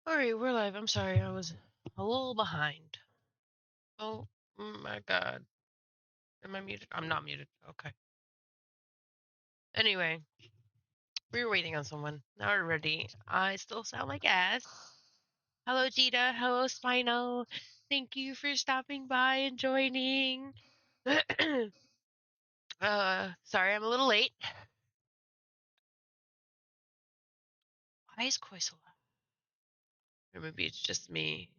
Alright, we're live. I'm sorry, I was a little behind. Oh my god. Am I muted? I'm not muted. Okay. Anyway, we were waiting on someone. Now we're ready. I still sound like ass. Hello, Gita. Hello, Spino. Thank you for stopping by and joining. Sorry I'm a little late. Why is Koi so loud? Or maybe it's just me.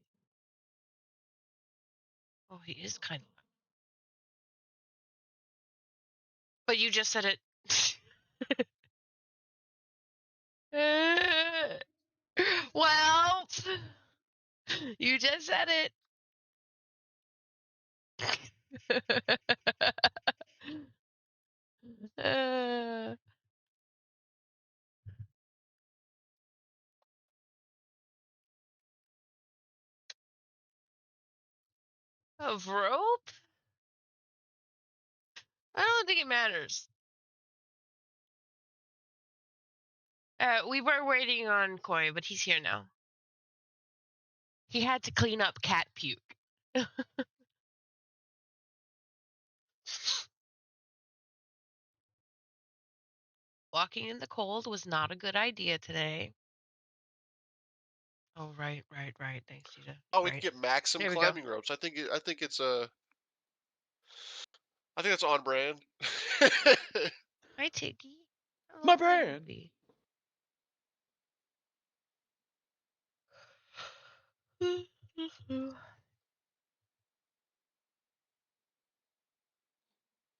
Oh, he is kind of loud. But you just said it. Well, you just said it. Of rope? I don't think it matters. We were waiting on Koi, but he's here now. He had to clean up cat puke. Walking in the cold was not a good idea today. Oh, right. Thanks, Gita. Oh, we can get Maxim climbing ropes. I think it's I think it's on brand. Hi, Tiggy. My brand.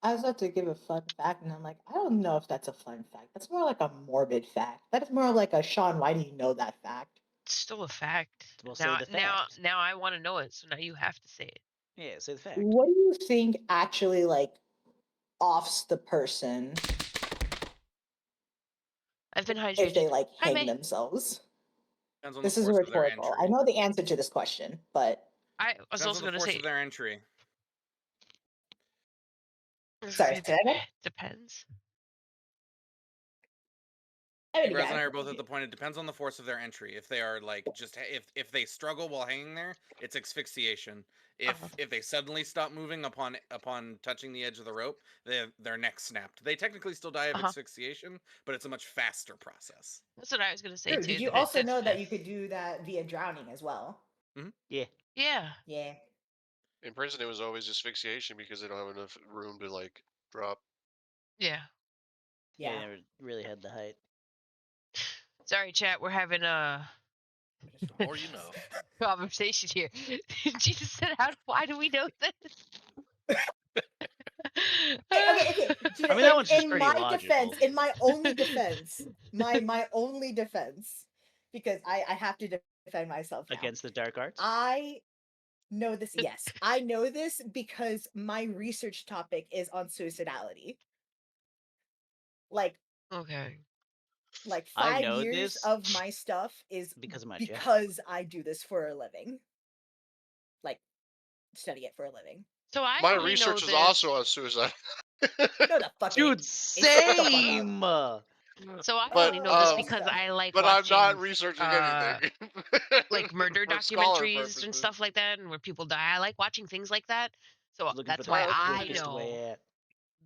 I was about to give a fun fact, and I'm like, I don't know if that's a fun fact. That's more like a morbid fact. That is more like a Sean, why do you know that fact? It's still a fact. Well, say the fact. Now I want to know it, so now you have to say it. Yeah, say the fact. What do you think actually like offs the person? I've been hydrated. if they like Hi, hang May. themselves? Depends on This the is force of their rhetorical. entry. I know the answer to this question, but I was Depends also on the going to force say. of their entry. sorry, It say that again? depends. Big Raz and I are both at the point. It depends on the force of their entry. If they are like just if they struggle while hanging there, it's asphyxiation. If they suddenly stop moving upon touching the edge of the rope, their neck snapped. They technically still die of asphyxiation, but it's a much faster process. That's what I was going to say True. too. Did you also know that you could do that via drowning as well? Yeah. Yeah. Yeah. In prison, it was always asphyxiation because they don't have enough room to like drop. Yeah. Yeah. They never really had the height. Sorry, chat. We're having a More you know. conversation here. Jesus said, why do we know this? Okay. I mean, that one's just in pretty my logical. defense, in my only defense, my only defense, because I have to defend myself now. Against the dark arts? I know this. Yes, I know this because my research topic is on suicidality. Like, okay. Like I 5 know years this of my stuff is because of my job. because I do this for a living. Like, study it for a living. So My only research know is this. also on suicide. No, the fuck Dude, ain't. same! So I But, only know this um, because I like But watching, I'm not researching anything. like murder For scholar documentaries and purposes. stuff like that, and where people die. I like watching things like that. So Looking for that's the why okay. I quickest know way out.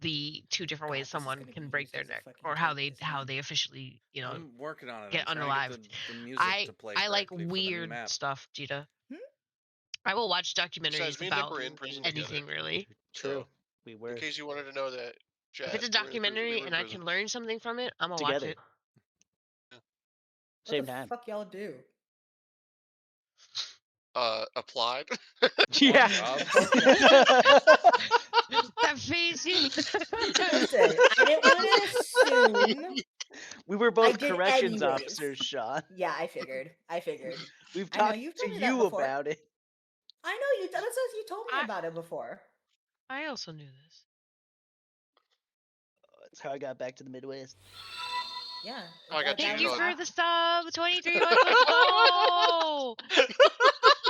the two different God, ways this is someone gonna can be break used their as a neck, fucking or joke, how isn't they officially, I'm working on it. get I'm trying to unalived. get the music to play I like correctly for the new weird map. stuff, Jita. Hmm? I will watch Besides, documentaries me and Nick about were in prison together. anything really. True. So, We were in case you wanted to know that, chat, If it's a we were in prison- we documentary were in and I prison. can learn something from it, I'm gonna together. watch it. Same What the time. fuck y'all do? Applied. Yeah. That face, you. Listen, I didn't want to assume. We were I both did corrections anyways. officers, Sean. Yeah, I figured. We've I know, talked you've to told me that you before. about it. I know you. That's what you told me I- about it before. I also knew this. That's how I got back to the Midwest. Yeah. Oh, I got Thank cheated you on. for the sub, 23 months. Let's go.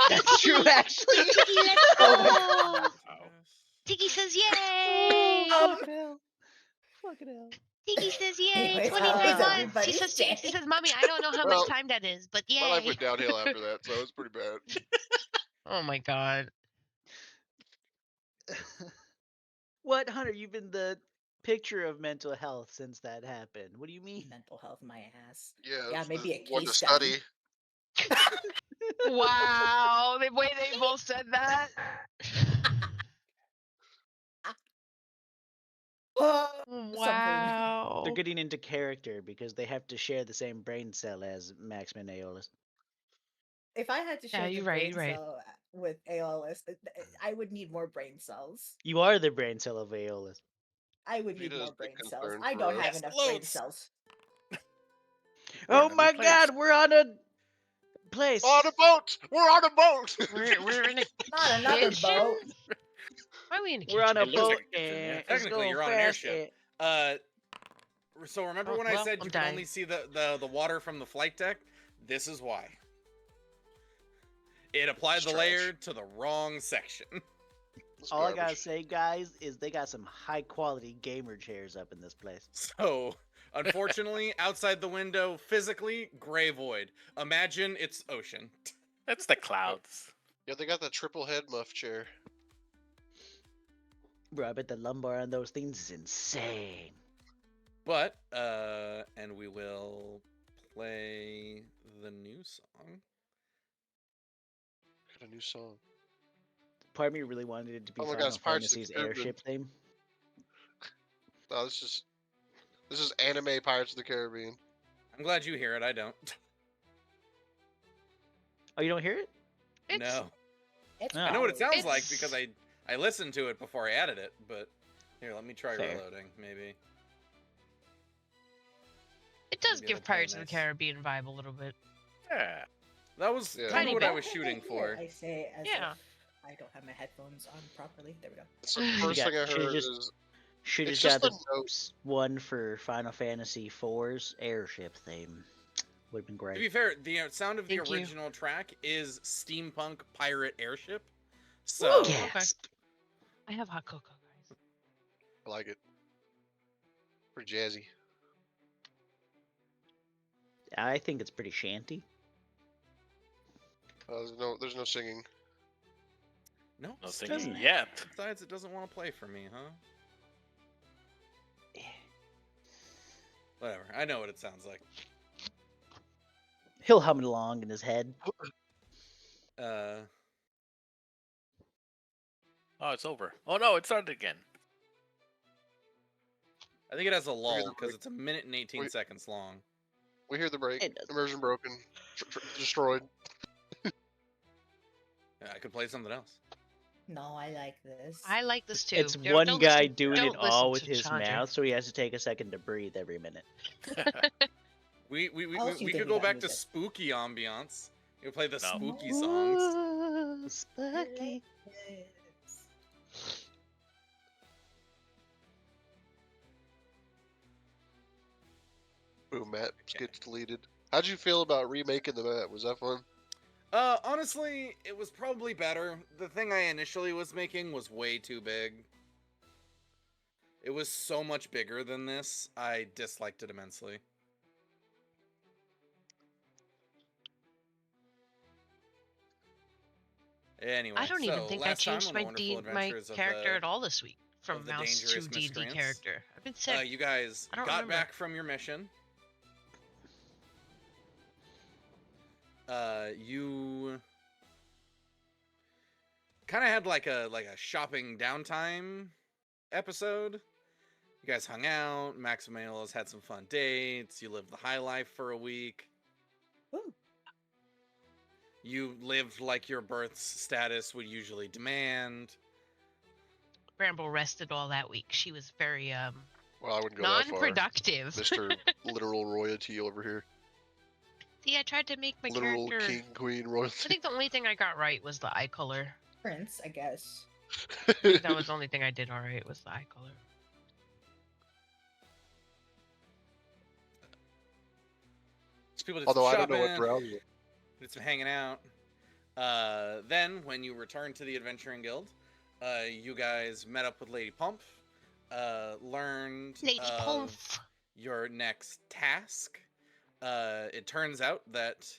That's true, actually. Tiki, let's Oh my go. Tiki says Oh, yay. fucking hell. Fucking hell. Tiki says yay. Anyways, 23 how was months. everybody's day? She says, Mommy, I don't know how Well, much time that is, but yay. My life went downhill after that, so it was pretty bad. Oh my god. What, Hunter? You've been the picture of mental health since that happened. What do you mean? Mental health, my ass. Yeah, Yeah, it's maybe a one to case study. study. Wow. The way they both said that. Wow. They're getting into character because they have to share the same brain cell as Maxman Aeolus. If I had to Yeah, share the you're brain right. cell with Aeolus, I would need more brain cells. You are the brain cell of Aeolus. I would need Vita is more a big brain cells. concern I for don't us. have Yes, enough brain loads. cells. Oh gonna my be placed. god, we're on a place. On a boat! We're on a boat! We're in a Not another kitchen? boat. Why are we in a We're on kitchen? a It looks boat like a kitchen, yeah. and it's Technically, going you're on an fast airship. So remember Oh, when I well, said I'm you can dying. only see the water from the flight deck? This is why. It applied the Strange. layer to the wrong section. It's All I gotta garbage. say, guys, is they got some high quality gamer chairs up in this place. So, unfortunately, outside the window, physically, gray void. Imagine it's ocean. That's the clouds. Yeah, they got the triple head muff chair. Bro, I bet the lumbar on those things is insane. But, and we will play the new song. Got a new song. Part of me really wanted it to be Oh my God, Final it's Pirates of the Fantasy's Caribbean. airship theme. No, this is anime Pirates of the Caribbean. I'm glad you hear it, I don't. Oh, you don't hear it? It's, No. It's No. I know what it sounds It's- like because I listened to it before I added it, but here, let me try Fair. reloading, maybe. It does Maybe give it'll play Pirates of the nice. Caribbean vibe a little bit. Yeah. That was Yeah. kind Tiny of what I bit. was shooting for. I say as Yeah. if I don't have my headphones on properly. There we go. It's the first Yeah, thing I should've heard just- is Should have It's got just a the note. one for Final Fantasy IV's airship theme. Would have been To be great. fair, the sound of the Thank you. original track is steampunk pirate airship. Woo! So Okay. Gasp. I have hot cocoa, guys. I like it. Pretty jazzy. I think it's pretty shanty. There's no singing. no, No still. singing yet. Besides, it doesn't want to play for me, huh? Whatever. I know what it sounds like. He'll hum it along in his head. Uh, Oh, it's over. Oh no, it started again. I think it has a lull the because break. it's a minute and 18 Wait. seconds long. We hear the break. It doesn't. Immersion broken. Destroyed. Yeah, I could play something else. No, I like this. I like this too. It's Don't one guy listen- doing it don't listen all with to his Chandra. mouth, so he has to take a second to breathe every minute. We I'll see could if go that back to music. spooky ambiance. You play the No. spooky songs. Ooh, spooky. Yes. Boom, map gets deleted. How'd you feel about remaking the map? Was that fun? Honestly, it was probably better. The thing I initially was making was way too big. It was so much bigger than this. I disliked it immensely. Anyway, I don't even so think I last time changed on the my Wonderful my Adventures of character the- at all this week from of the mouse to dangerous D&D miscreants. character. I've been sick. You guys I don't got remember. back from your mission. You kind of had like a shopping downtime episode. You guys hung out. Maximilia's had some fun dates. You lived the high life for a week. Woo. You lived like your birth's status would usually demand. Bramble rested all that week. She was very Well, I wouldn't go that far. non-productive. Mr. Literal Royalty over here. See, I tried to make my Literal character. King, Queen I Royalty. think the only thing I got right was the eye color. Prince, I guess. I think that was the only thing I did all right was the eye color. So people did Although I some don't know what shopping, browser. did some hanging out. Then, when you returned to the Adventuring Guild, you guys met up with Lady Pump, learned Lady of Pumph. your next task. It turns out that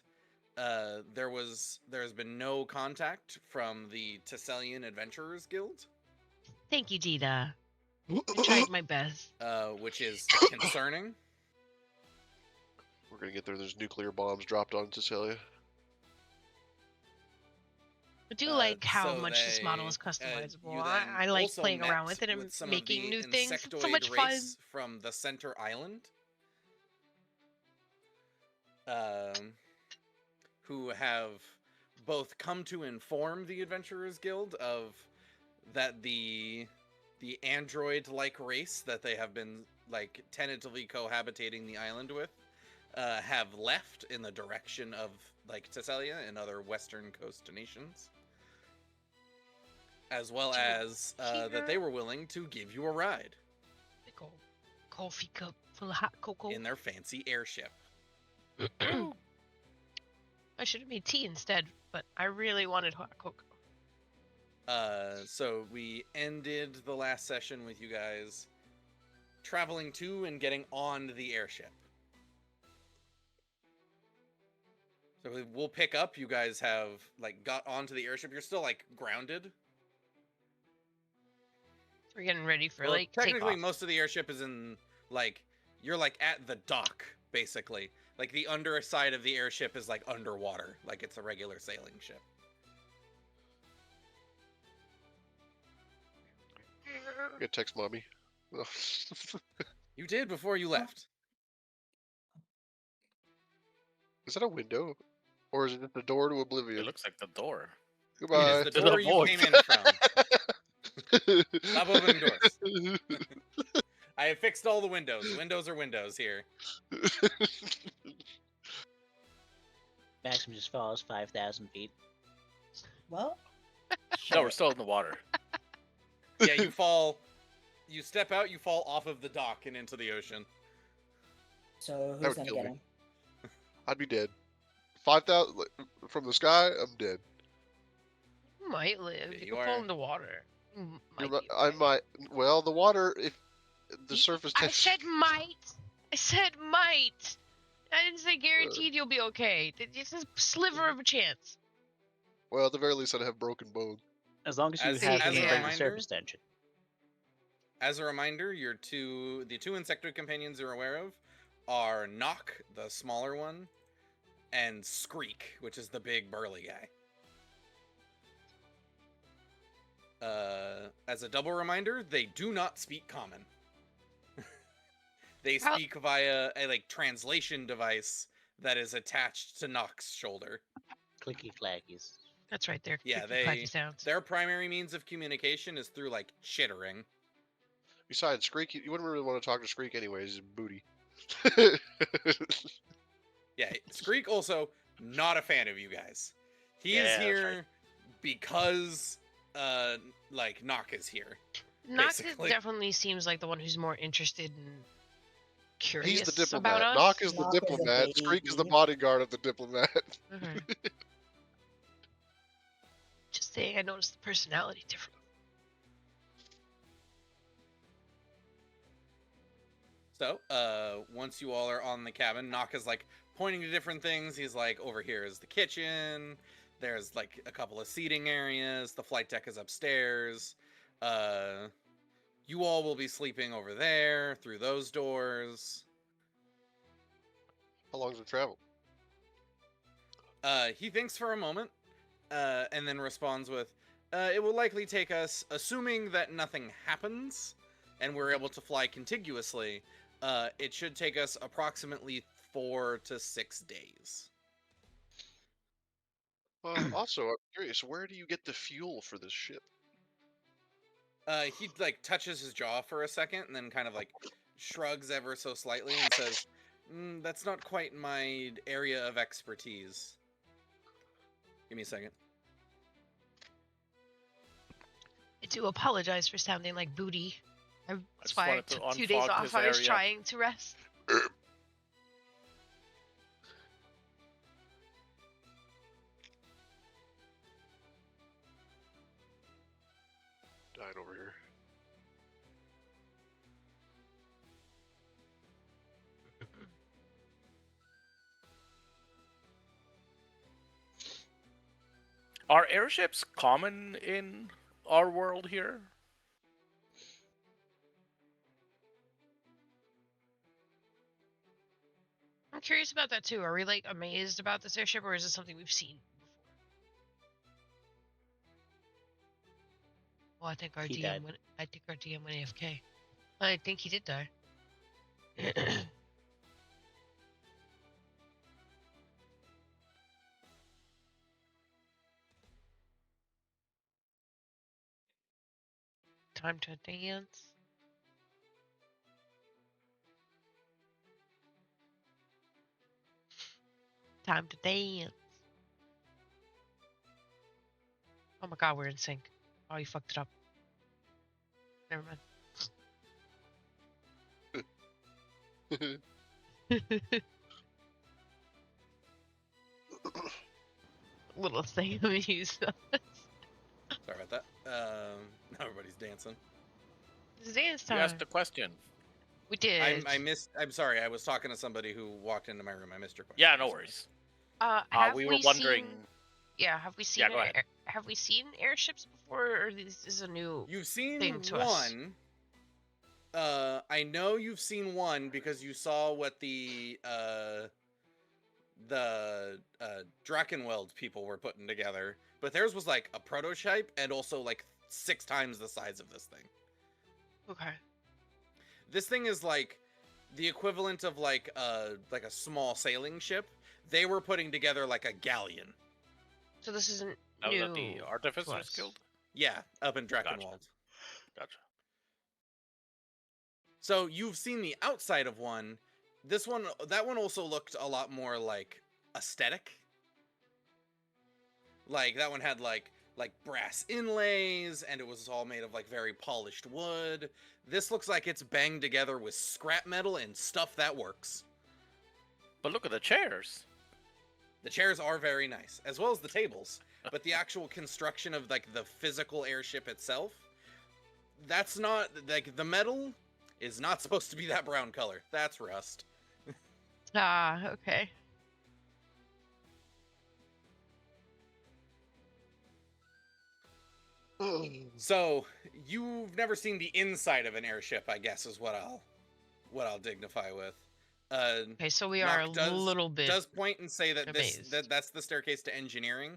there's been no contact from the Tessellian Adventurers Guild, Thank you, Dita. I tried my best. which is concerning. We're gonna get there. There's nuclear bombs dropped on Cecilia. I do like how so much this model they- is customizable. you I, then I like also playing around met with it and some of making the new things. It's so insectoid much fun. race from the center island, who have both come to inform the Adventurers Guild of that the android-like race that they have been like tentatively cohabitating the island with have left in the direction of like Tesselia and other western coast nations, as well as that they were willing to give you a ride Big ol' coffee cup full of hot cocoa. in their fancy airship. I should have made tea instead, but I really wanted hot cocoa. So we ended the last session with you guys traveling to and getting on the airship. So we'll pick up. You guys have like got onto the airship. You're still like grounded. We're getting ready for Well, like technically, takeoff. most of the airship is in like you're like at the dock basically. Like the underside of the airship is like underwater, like it's a regular sailing ship. I'm gonna text mommy. You did before you left. Is that a window? Or is it the door to It oblivion? looks like the door. Goodbye. It is the To the door you void. came in from. Stop opening doors. I have fixed all the windows. Windows are windows here. Maxim just falls 5,000 feet. Well, No, we're still in the water. Yeah, you fall You step out, you fall off of the dock and into the ocean. So That who's would gonna kill get me. him? I'd be dead. 5,000 from the sky. I'm dead. You might live. Yeah, You you could fall are- in the water. You You're might right, be I okay. might. Well, the water. If the You- surface. I said might. I said might. I didn't say guaranteed you'll be okay. It's a sliver of a chance. Well, at the very least, I'd have broken bone. As long as you As- have as a the reminder- surface tension. As a reminder, the two insectoid companions you're aware of are Knock, the smaller one, and Screek, which is the big burly guy. As a double reminder, they do not speak common. They How- speak via a translation device that is attached to Knock's shoulder. Clicky clackies. That's right there. Yeah, Clicky-clacky sounds. their primary means of communication is through chittering. Besides, Screek, you wouldn't really want to talk to Screek anyways. He's booty. Yeah, Screek also not a fan of you guys. He Yeah, is that's here right. because Knock is here. Nox basically. definitely seems like the one who's more interested and curious He's the about diplomat. us. Knock is the Knock is the diplomat. Screek is the baby. bodyguard of the diplomat. Okay. Just saying, I noticed the personality difference. So, once you all are on the cabin, Knock is pointing to different things. He's like, over here is the kitchen. There's a couple of seating areas. The flight deck is upstairs. You all will be sleeping over there through those doors. How long's the travel? He thinks for a moment, and then responds with, it will likely take us, assuming that nothing happens, and we're able to fly contiguously, it should take us approximately 4 to 6 days. Also, I'm curious, where do you get the fuel for this ship? He touches his jaw for a second, and then kind of shrugs ever so slightly and says, that's not quite my area of expertise. Give me a second. I do apologize for sounding like booty. That's just why I wanted to took 2 days unfog off. his I was area. trying to rest. Died over here. Are airships common in our world here? I'm curious about that too. Are we amazed about this airship, or is it something we've seen before? Well, I think our He DM died. went. I think our DM went AFK. I think he did die. Time to dance. Time to dance. Oh my god, we're in sync. Oh, you fucked it up. Never mind. Little thing of use. Sorry about that. Now everybody's dancing. It's dance You time. asked a question. We did. I'm sorry, I was talking to somebody who walked into my room. I missed your question. Yeah, no I'm sorry. worries. Have We were wondering. Yeah, have we seen? Yeah, go ahead. Have we seen airships before, or this is a new? You've seen thing to us. one. I know you've seen one because you saw what the Drakenweld people were putting together, but theirs was a prototype and also 6 times the size of this thing. Okay. This thing is the equivalent of a small sailing ship. They were putting together a galleon. So this isn't That was new. at the to Artificers us. Guild. Yeah, up in Drakenwald. Gotcha. So you've seen the outside of one. That one also looked a lot more aesthetic. That one had like brass inlays, and it was all made of like very polished wood. This looks like it's banged together with scrap metal and stuff that works. But look at the chairs. The chairs are very nice, as well as the tables. But the actual construction of like the physical airship itself, that's not like the metal is not supposed to be that brown color. That's rust. Ah, okay. So you've never seen the inside of an airship, I guess, is what I'll dignify with. Okay, so we are a Nock little bit does point and say that amazed. that's the staircase to engineering.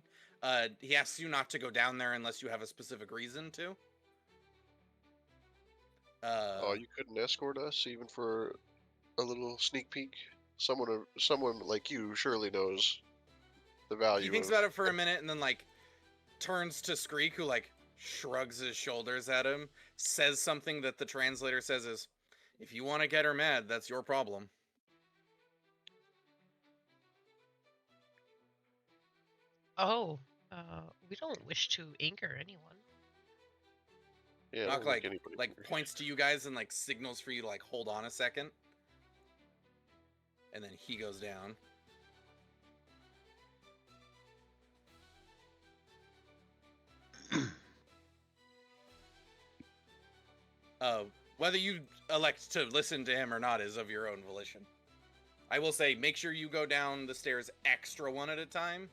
He asks you not to go down there unless you have a specific reason to. Oh, you couldn't escort us even for a little sneak peek? Someone like you surely knows the value. He thinks of... about it for a minute and then like turns to Skreek, who like shrugs his shoulders at him, says something that the translator says is, "If you want to get her mad, that's your problem." Oh, we don't wish to anger anyone. Yeah, I Nock don't like anybody would. points to you guys and like signals for you to like hold on a second. And then he goes down. Whether you elect to listen to him or not is of your own volition. I will say, make sure you go down the stairs extra one at a time,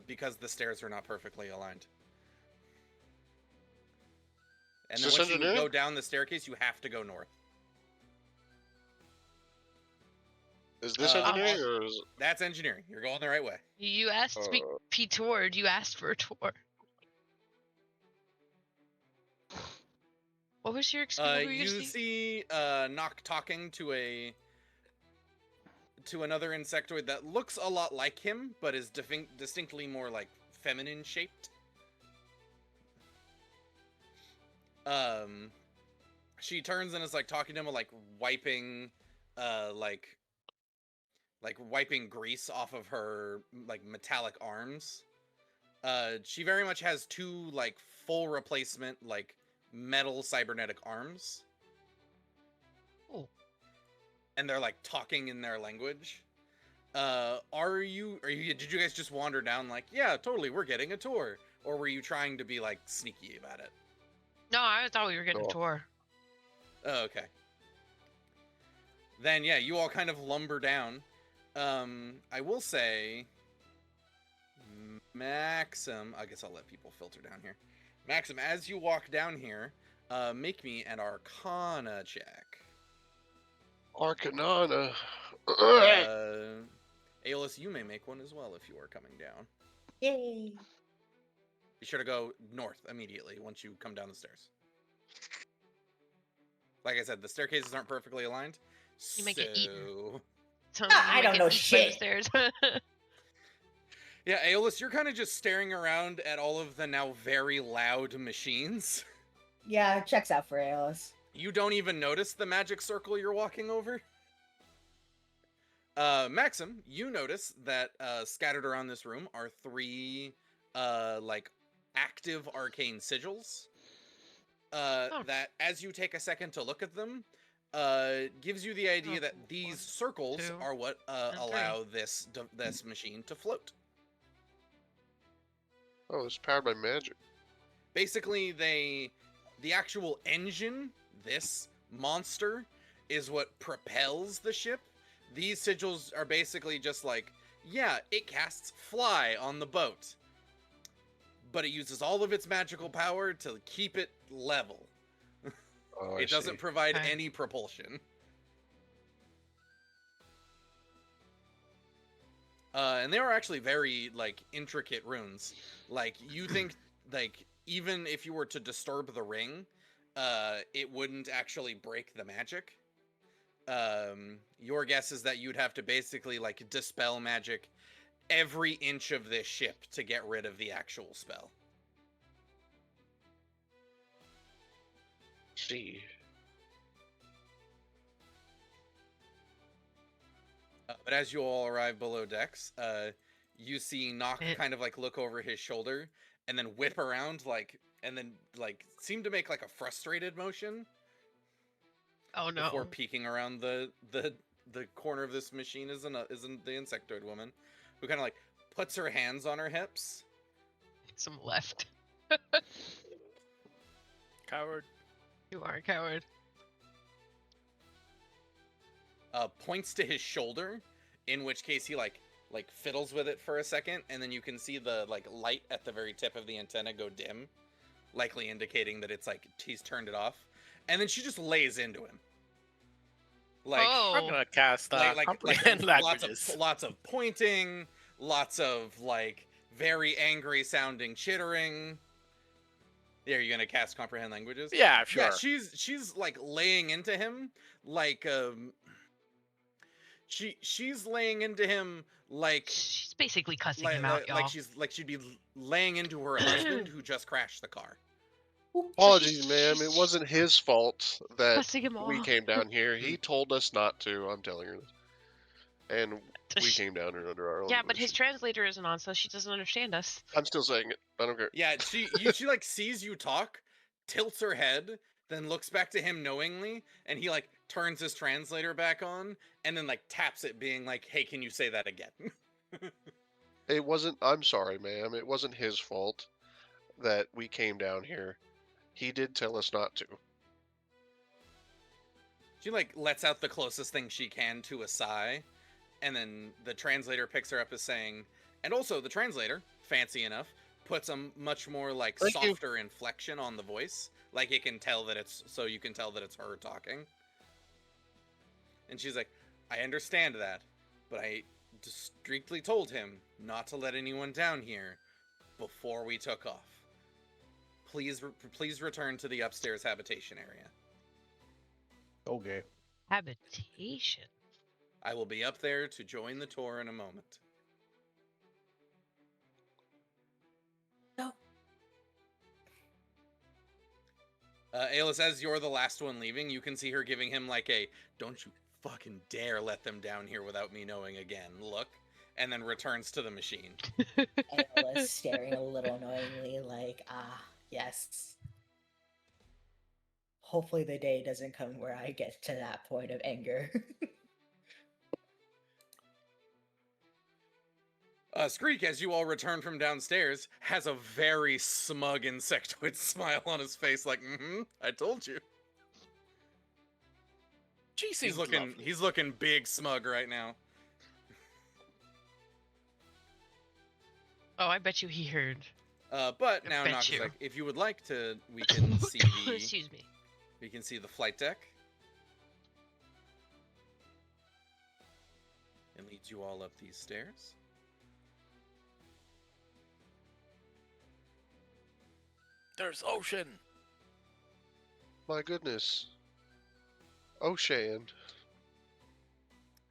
because the stairs are not perfectly aligned. And Is then this once you engineering? go down the staircase, you have to go north. Is this Uh, engineering or is That's engineering. You're going the right way. You asked to be toured. You asked for a tour. What was your experience? You see Nock talking to another insectoid that looks a lot like him, but is distinctly more like feminine shaped. She turns and is like talking to him, like wiping, like wiping grease off of her like metallic arms. She very much has two like full replacement like metal cybernetic arms. Oh. And they're like talking in their language. Did you guys just wander down like, yeah, totally, we're getting a tour? Or were you trying to be like sneaky about it? No, I thought we were getting Oh. a tour. Oh, okay. Then yeah, you all kind of lumber down. I will say, Maxim, I guess I'll let people filter down here. Maxim, as you walk down here, make me an Arcana check. Arcanana? Aeolus, you may make one as well if you are coming down. Yay. Be sure to go north immediately once you come down the stairs. Like I said, the staircases aren't perfectly aligned. You might get eaten. I don't know shit. Stairs. Yeah, Aeolus, you're kind of just staring around at all of the now very loud machines. Yeah, checks out for Aeolus. You don't even notice the magic circle you're walking over. Maxim, you notice that scattered around this room are three like active arcane sigils. That as you take a second to look at them, gives you the idea that these circles are what allow this machine to float. Oh, it's powered by magic. Basically, the actual engine, this monster, is what propels the ship. These sigils are basically just like, yeah, it casts fly on the boat, but it uses all of its magical power to keep it level. Oh, It doesn't provide any propulsion. And they are actually very, like, intricate runes. Like, you think, like, even if you were to disturb the ring, it wouldn't actually break the magic. Your guess is that you'd have to basically, like, dispel magic every inch of this ship to get rid of the actual spell. See. But as you all arrive below decks, you see Nock kind of like look over his shoulder and then whip around and then seem to make like a frustrated motion Oh no. before peeking around the corner of this machine isn't the insectoid woman, who kind of like puts her hands on her hips. Some left. Coward. You are a coward. Points to his shoulder, in which case he like fiddles with it for a second, and then you can see the light at the very tip of the antenna go dim, likely indicating that it's he's turned it off, and then she just lays into him. I'm gonna cast comprehend languages. Lots of pointing, lots of very angry sounding chittering. Yeah, are you gonna cast comprehend languages? Yeah, sure. Yeah, she's laying into him she's laying into him she's basically cussing him out, y'all. she'd be laying into her husband who just crashed the car. Apologies, ma'am. It wasn't his fault that Cussing him we off. came down here. He told us not to. I'm telling her this. And we came down here under our own. Yeah, but his volition. translator isn't on, so she doesn't understand us. I'm still saying it. I don't care. Yeah, she sees you talk, tilts her head, then looks back to him knowingly, and he turns his translator back on, and then taps it, being like, "Hey, can you say that again?" It wasn't. I'm sorry, ma'am. It wasn't his fault that we came down here. He did tell us not to. She lets out the closest thing she can to a sigh, and then the translator picks her up as saying, and also the translator, fancy enough, puts a much more softer inflection on the voice, it can tell that it's, so you can tell that it's her talking. And she's like, "I understand that, but I strictly told him not to let anyone down here before we took off. Please return to the upstairs habitation area." Okay. Habitation. I will be up there to join the tour in a moment. No. Aelis, as you're the last one leaving, you can see her giving him a "don't you fucking dare let them down here without me knowing again" look, and then returns to the machine. Ayla staring a little annoyingly, yes. Hopefully the day doesn't come where I get to that point of anger. Skreek, as you all return from downstairs, has a very smug insectoid smile on his face, I told you. He's looking big smug right now. Oh, I bet you he heard. But now, bet Nox is you. if you would like to, we can see Excuse me. we can see the flight deck. It leads you all up these stairs. There's ocean. My goodness. Ocean.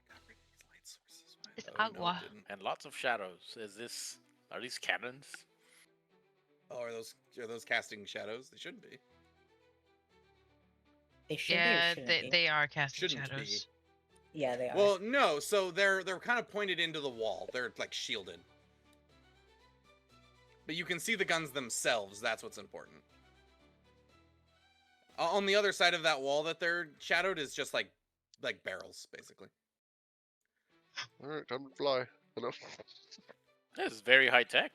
Got rid of these light sources. It's No, agua. it didn't. And lots of shadows. Are these cannons? Oh, are those casting shadows? They shouldn't be. They should Yeah, be or shouldn't be? they are casting Shouldn't be. shadows. Yeah, they are. Well, no. So they're kind of pointed into the wall. They're shielded. But you can see the guns themselves. That's what's important. On the other side of that wall that they're shadowed is just like barrels, basically. Alright, time to fly. Enough. This is very high tech.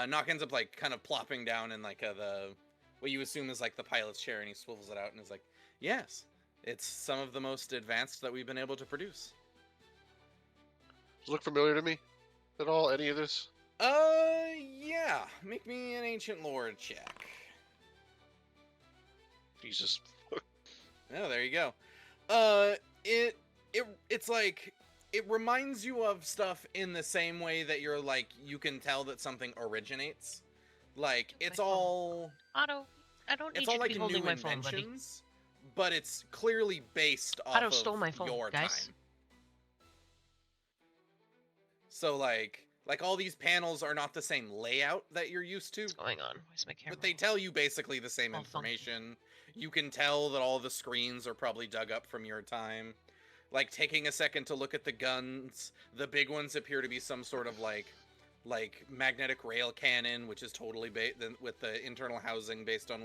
Nock ends up kind of plopping down in the what you assume is the pilot's chair, and he swivels it out and is like, "Yes, it's some of the most advanced that we've been able to produce." Does it look familiar to me? At all? Any of this? Yeah. Make me an ancient lore check. Jesus. Oh, there you go. It's it reminds you of stuff in the same way that you're you can tell that something originates. It's My phone. all Otto, I don't need it's you all to be holding new my phone, buddy. inventions, but it's clearly based off Otto of stole my phone, your guys. time. So all these panels are not the same layout that you're used to, What's going on? Where's my camera? but they tell you basically the same All funky. information. You can tell that all the screens are probably dug up from your time. Taking a second to look at the guns, the big ones appear to be some sort of like magnetic rail cannon, which is totally with the internal housing based on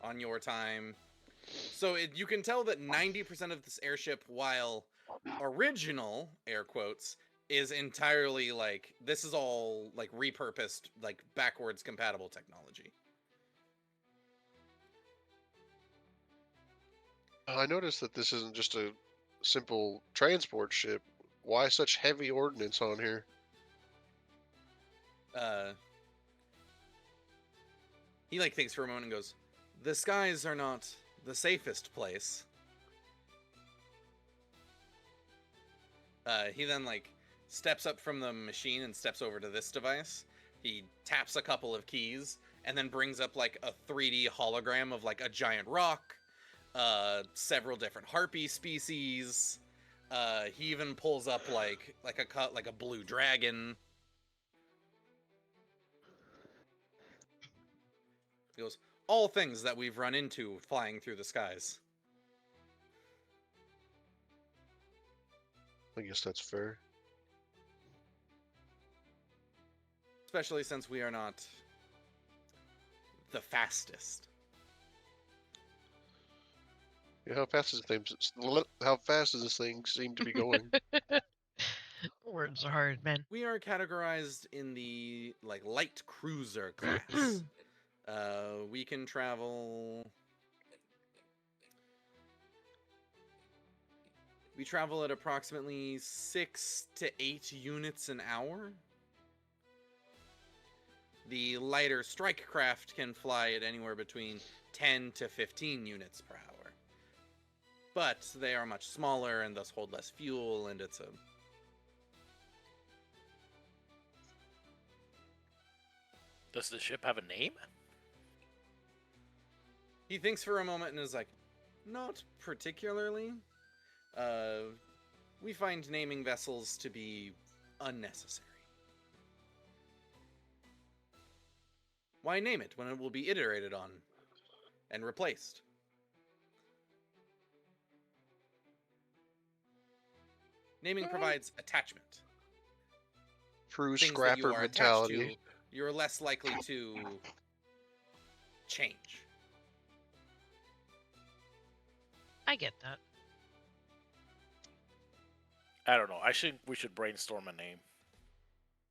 on your time. So you can tell that 90% of this airship, while original air quotes, is entirely like this is all like repurposed, like backwards compatible technology. I noticed that this isn't just a simple transport ship. Why such heavy ordnance on here? He like thinks for a moment and goes, "The skies are not the safest place." He then like steps up from the machine and steps over to this device. He taps a couple of keys and then brings up like a 3D hologram of like a giant rock, several different harpy species. He even pulls up like a blue dragon. He goes, all things that we've run into flying through the skies. I guess that's fair. Especially since we are not the fastest. Yeah, how fast does this thing seem to be going? Words are hard, man. We are categorized in the like light cruiser class. We can travel. We travel at approximately 6 to 8 units an hour. The lighter strike craft can fly at anywhere between 10 to 15 units per hour. But they are much smaller and thus hold less fuel, and it's a... Does the ship have a name? He thinks for a moment and is like, not particularly. We find naming vessels to be unnecessary. Why name it when it will be iterated on and replaced? Naming provides attachment. True Things that you scrapper are attached to, mentality. you're less likely to change. I get that. I don't know. We should brainstorm a name.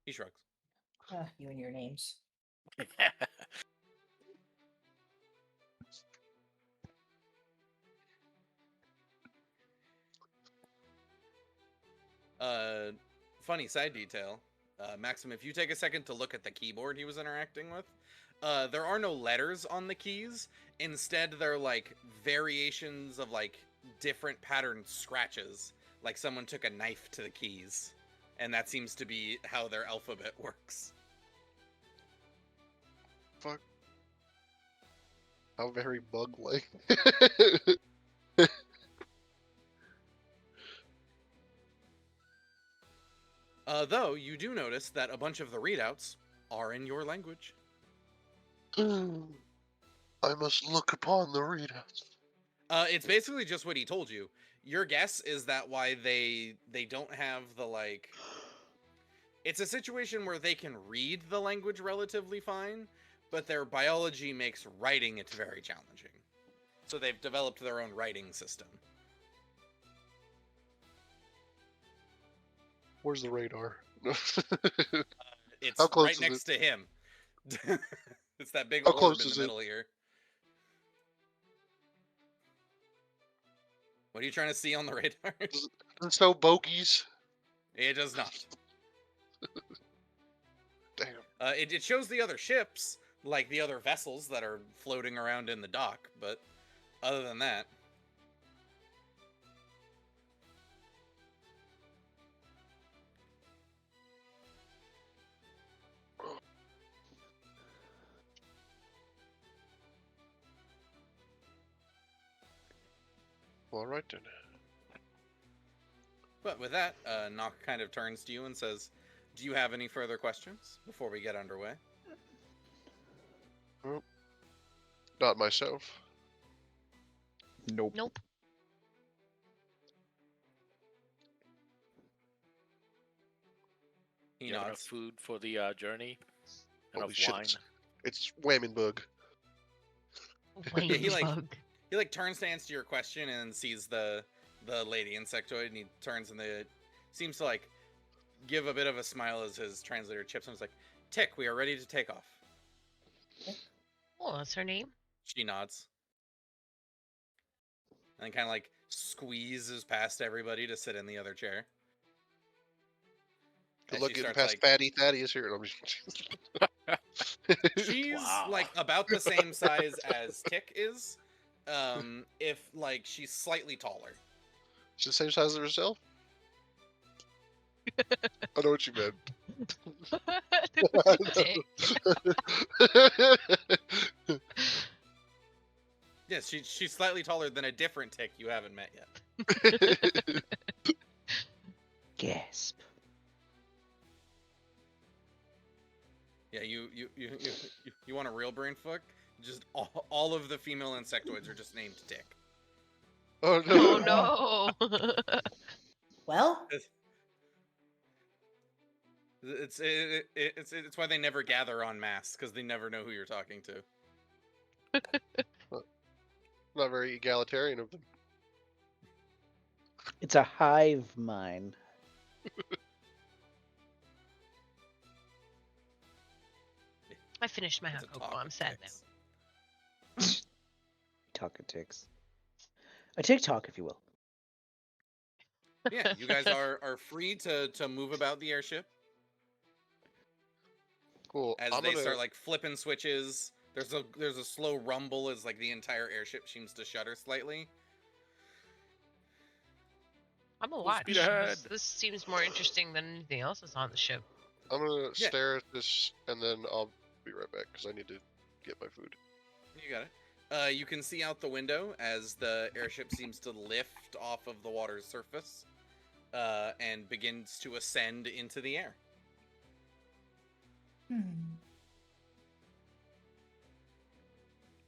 He shrugs. You and your names. Funny side detail. Maxim, if you take a second to look at the keyboard he was interacting with, there are no letters on the keys. Instead, they're like variations of like different patterned scratches. Like someone took a knife to the keys. And that seems to be how their alphabet works. Fuck. How very bug-like. Though, you do notice that a bunch of the readouts are in your language. I must look upon the readouts. It's basically just what he told you. Your guess is that why they don't have the like... It's a situation where they can read the language relatively fine, but their biology makes writing it very challenging. So they've developed their own writing system. Where's the radar? It's How close right is next to him. It's that big How orb close in is the it? middle here. What are you trying to see on the radar? There's no bogeys. It does not. Damn. It shows the other ships, like the other vessels that are floating around in the dock, but other than that... All right then. But with that, Nock kind of turns to you and says, do you have any further questions before we get underway? Well, not myself. Nope. Nope. He You have enough nods. food for the journey? Holy Enough shit, wine? it's whamming bug. Wayne Yeah, he like bug. he like turns to answer your question and sees the lady insectoid, and he turns and seems to like give a bit of a smile as his translator chips and is like, "Tick, we are ready to take off." Oh, that's her name? She nods. And kind of like squeezes past everybody to sit in the other chair. Good As luck she getting starts past like Fatty Thaddeus here. No, I'm just- she's Wow. like about the same size as Tick is. If like she's slightly taller. She's the same size as herself? I know what you meant. Yes, she's slightly taller than a different Tick you haven't met yet. Gasp. Yeah, you want a real brain fuck? Just all of the female insectoids are just named Tick. Oh no! Oh no! Well, It's why they never gather en masse, because they never know who you're talking to. Not very egalitarian of them. It's a hive mind. I finished my It's hot a cocoa. talk I'm of sad now. ticks. Talking ticks. A TikTok, if you will. Yeah, you guys are free to move about the airship Cool. as I'm they gonna. start like flipping switches. There's a slow rumble as like the entire airship seems to shudder slightly. I'm a Full watch. speed ahead. This seems more interesting than anything else that's on the ship. I'm gonna Yeah. stare at this and then I'll be right back because I need to get my food. You got it. You can see out the window as the airship seems to lift off of the water's surface and begins to ascend into the air.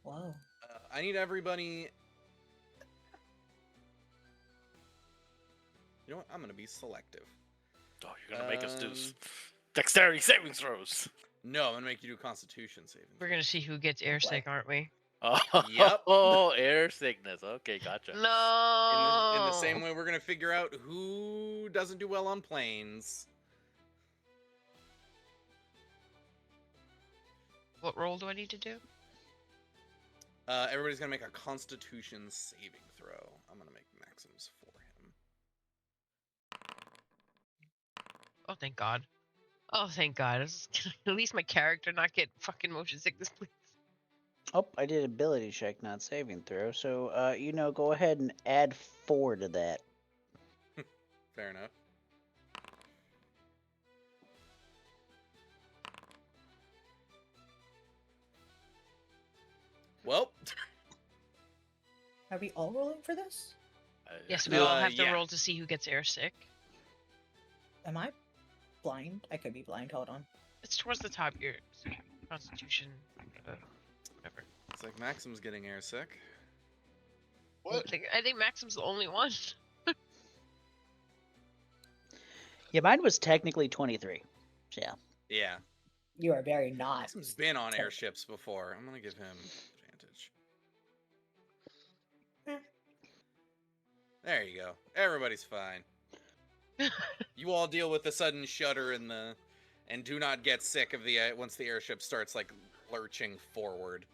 whoa. I need everybody. You know what? I'm gonna be selective. Oh, you're gonna make us do Um, dexterity saving throws. No, I'm gonna make you do Constitution saving. We're gonna see who gets airsick, aren't we? Oh, Yep. oh, air sickness. Okay, gotcha. No. In the same way, we're gonna figure out who doesn't do well on planes. What roll do I need to do? Everybody's gonna make a Constitution saving throw. I'm gonna make Maxim's for him. Oh, thank God. Oh, thank God. At least my character not get fucking motion sickness, please. Oh, I did ability check, not saving throw. So, go ahead and add 4 to that. Fair enough. Well, Are we all rolling for this? Yes, we all have to yeah. roll to see who gets airsick. Am I blind? I could be blind. Hold on. It's towards the top. Your Constitution, whatever. It's like Maxim's getting airsick. What? I think Maxim's the only one. Yeah, mine was technically 23. So, yeah. Yeah. You are very not. Maxim's been on airships before. I'm gonna give him advantage. Eh. There you go. Everybody's fine. You all deal with the sudden shudder and do not get sick of the once the airship starts like lurching forward.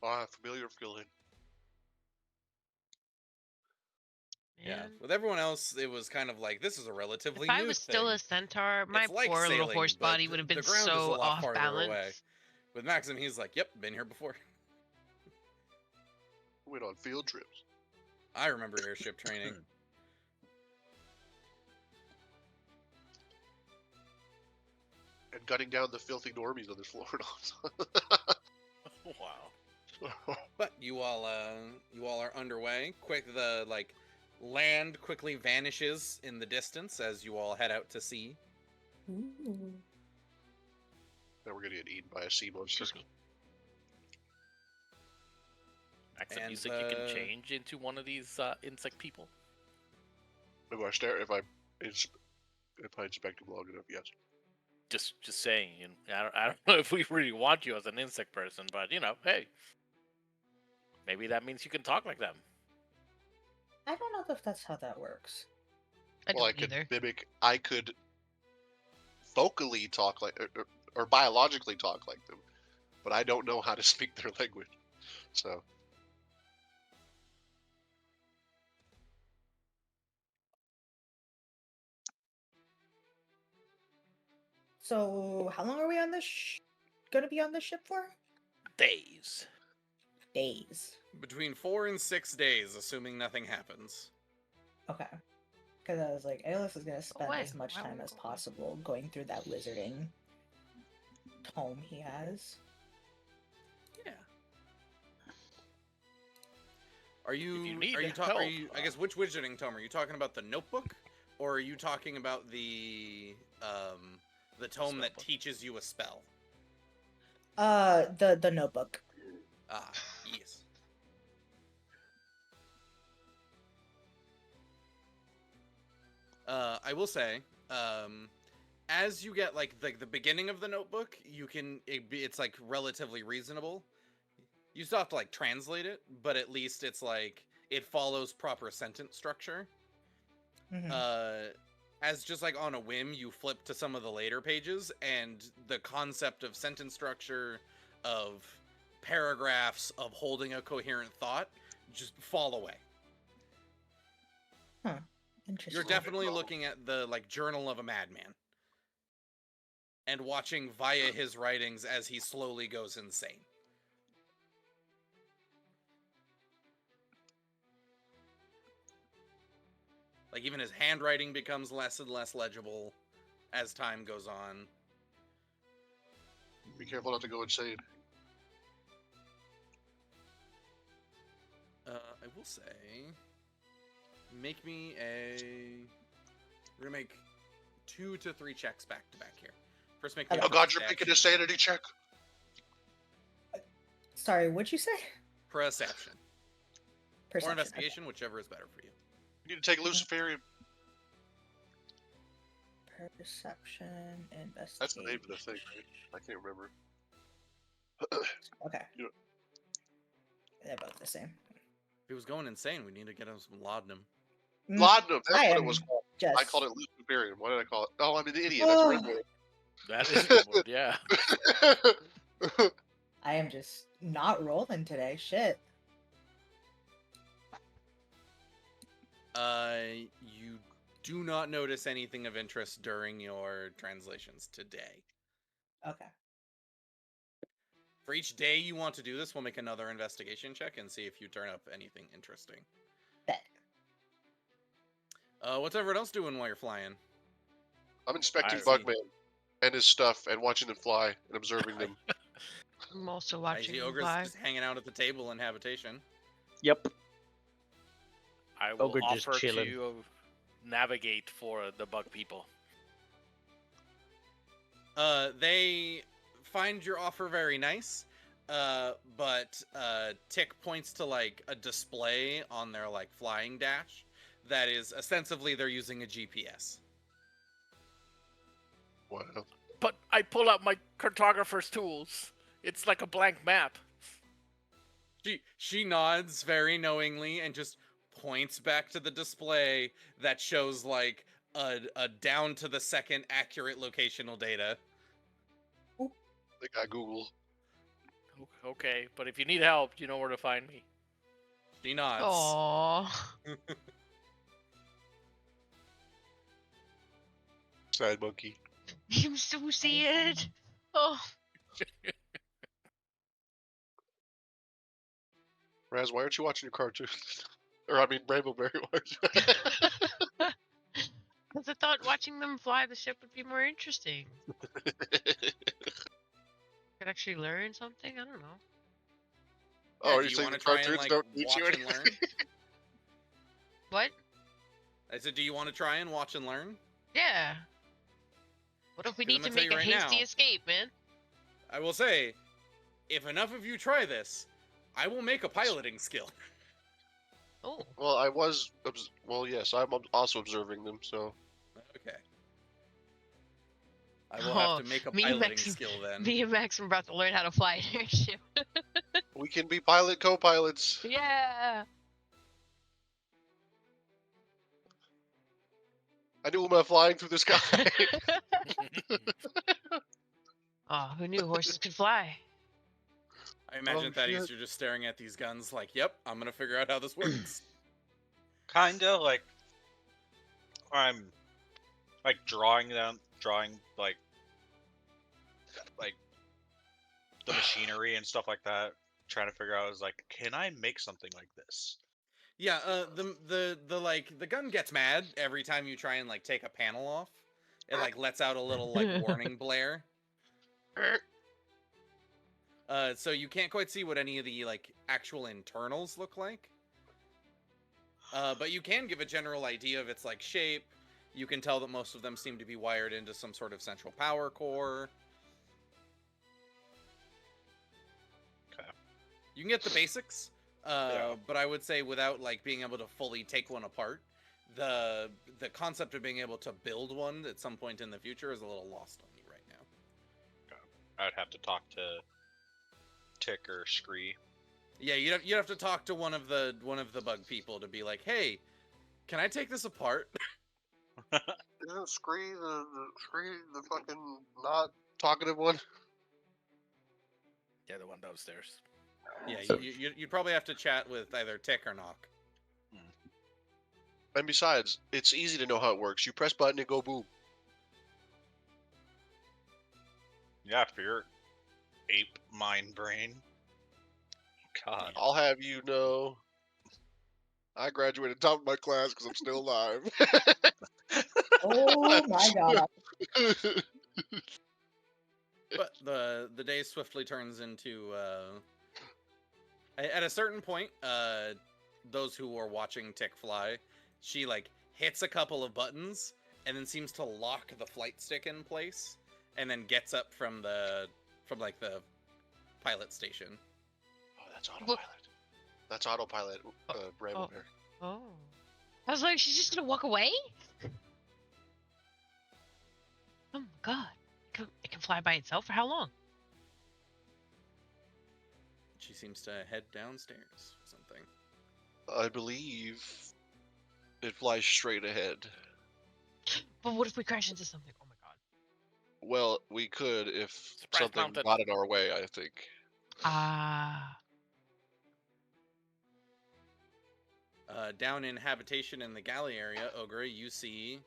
Ah, familiar feeling. Yeah. Man. With everyone else, it was kind of like this is a relatively If I new was still thing. a centaur, my It's like poor little sailing, horse but body would have been the ground is a so lot off farther balance. away. With Maxim, he's like, "Yep, been here before." Went on field trips. I remember airship training. And gutting down the filthy normies on this floor. Wow. But you all are underway. The land quickly vanishes in the distance as you all head out to sea. Ooh. Now we're gonna get eaten by a sea monster. Excuse me. Accent And, music you can change into one of these insect people. If I inspect him long enough, yes. Just saying. You know, I don't know if we really want you as an insect person, but hey, maybe that means you can talk like them. I don't know if that's how that works. I Well, I don't could either. mimic. I could vocally talk like, or biologically talk like them, but I don't know how to speak their language. So So, how long are we on this? Gonna be on this ship for? Days. Days. between 4 and 6 days, assuming nothing happens. Okay. Because I was like, Aeolus is gonna spend wait, as much why time would as we go away? possible going through that wizarding tome he has. Yeah. Are you? you need Are you? help, Are you? I guess which wizarding tome are you talking about? The Notebook, or are you talking about the tome that Spellbook. teaches you a spell? The notebook. Ah, yes. I will say, as you get like the beginning of the Notebook, it's like relatively reasonable. You still have to like translate it, but at least it's like it follows proper sentence structure. Mhm. As just like on a whim, you flip to some of the later pages, and the concept of sentence structure, of paragraphs, of holding a coherent thought, just fall away. Huh. Interesting. You're definitely looking at the like journal of a madman, and watching via his writings as he slowly goes insane. Like even his handwriting becomes less and less legible as time goes on. be careful not to go insane. I will say, make me we're gonna make 2 to 3 checks back to back here. First, make me Okay. Oh God, you're making a sanity check. Sorry, what'd you say? perception or Perception. investigation, whichever is better for you. You need to take Luciferian. Okay. Perception, investigation. That's the name of the thing, right? I can't remember. Okay. You know- They're both the same. If he was going insane, we need to get him some laudanum. Laudanum, that's I what it am was called. just. I called it Luciferian. What did I call it? Oh, I'm an idiot. That's Oh. Red That is the word, yeah. Bull. I am just not rolling today. Shit. You do not notice anything of interest during your translations today. Okay. For each day you want to do this, we'll make another investigation check and see if you turn up anything interesting. Bet. What's everyone else doing while you're flying? I'm inspecting I see. Bugman and his stuff and watching them fly and observing them. I'm also I watching see them Ogre's fly. just hanging out at the table in habitation. Yep. I will Ogre just offer chilling. to navigate for the bug people. They find your offer very nice, but Tick points to like a display on their like flying dash that is ostensibly they're using a GPS. Wow. But I pull out my cartographer's tools. It's like a blank map. She nods very knowingly and just points back to the display that shows like a down to the second accurate locational data. They got Google. Okay, but if you need help, you know where to find me. She nods. Aww. Sad monkey. I'm so sad. Oh. Raz, why aren't you watching your cartoons? Or I mean, Rainbowberry. Because I thought watching them fly the ship would be more interesting. Could actually learn something? I don't know. Oh, Yeah, are do you you saying want the to try and cartoons like don't teach you watch and anything? learn? What? I said, do you want to try and watch and learn? Yeah. What if we 'Cause I'm need to gonna tell make a you right hasty now- escape, man? I will say, if enough of you try this, I will make a piloting skill. Oh. Well, I was. Well, yes, I'm also observing them. So Okay. I will have to make a me and piloting Max, skill then. Me and Max are about to learn how to fly an airship. we can be pilot co-pilots. Yeah. I do my flying through the sky. Oh, who knew horses could fly? I imagine Oh, Thaddeus, shit. you're just staring at these guns like, yep, I'm gonna figure out how this works. Kinda like I'm like drawing like the machinery and stuff like that, trying to figure out is like, can I make something like this? Yeah, the gun gets mad every time you try and like take a panel off. It like lets out a little like warning blare. So you can't quite see what any of the like actual internals look like. But you can give a general idea of its like shape. You can tell that most of them seem to be wired into some sort of central power core. Okay. You can get the basics, Yeah. but I would say without like being able to fully take one apart, the concept of being able to build one at some point in the future is a little lost on you right now. I would have to talk to Tick or Scree. Yeah, you'd have to talk to one of the bug people to be like, hey, can I take this apart? Isn't Scree the fucking not talkative one? Yeah, the one downstairs. Yeah, So- you'd probably have to chat with either Tick or Knock. And besides, it's easy to know how it works. You press button and go boom. Yeah, for your ape mind brain. God. I'll have you know, I graduated top of my class because I'm still alive. Oh my god. But the day swiftly turns into at a certain point, those who are watching Tick fly, she like hits a couple of buttons and then seems to lock the flight stick in place, and then gets up from the pilot station. Oh, that's autopilot. That's autopilot. Brave oh. there. Oh. I was like, she's just gonna walk away? Oh my god. It can fly by itself for how long? She seems to head downstairs or something. I believe it flies straight ahead. But what if we crash into something? Oh my god. Well, we could if Surprise something mounted. got in our way, I think. Ah. Down in habitation in the galley area, Ogre, you see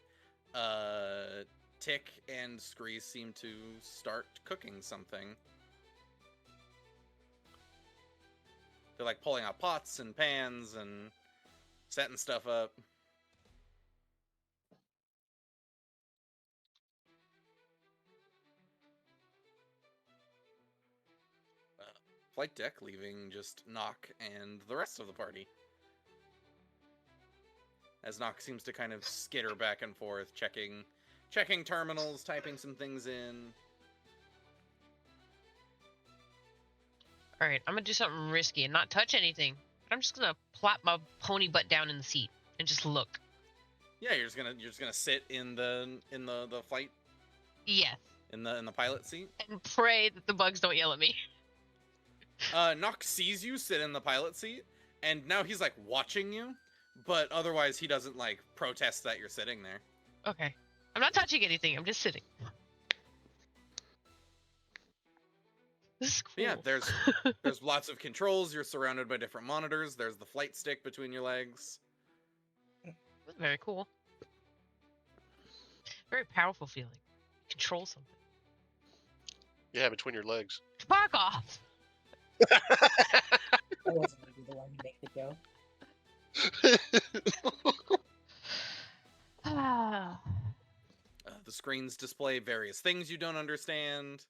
Tick and Scree seem to start cooking something. They're like pulling out pots and pans and setting stuff up. Flight deck leaving just Knock and the rest of the party. As Knock seems to kind of skitter back and forth, checking terminals, typing some things in. Alright, I'm gonna do something risky and not touch anything. But I'm just gonna plop my pony butt down in the seat and just look. Yeah, you're just gonna sit in the flight Yes. in the pilot seat. And pray that the bugs don't yell at me. Nock sees you sit in the pilot seat, and now he's like watching you, but otherwise he doesn't like protest that you're sitting there. Okay. I'm not touching anything, I'm just sitting. This is cool. But yeah, there's lots of controls. You're surrounded by different monitors. There's the flight stick between your legs. Very cool. Very powerful feeling. Control something. Yeah, between your legs. Fuck off! I wasn't gonna be the one to make the joke. Ah. The screens display various things you don't understand.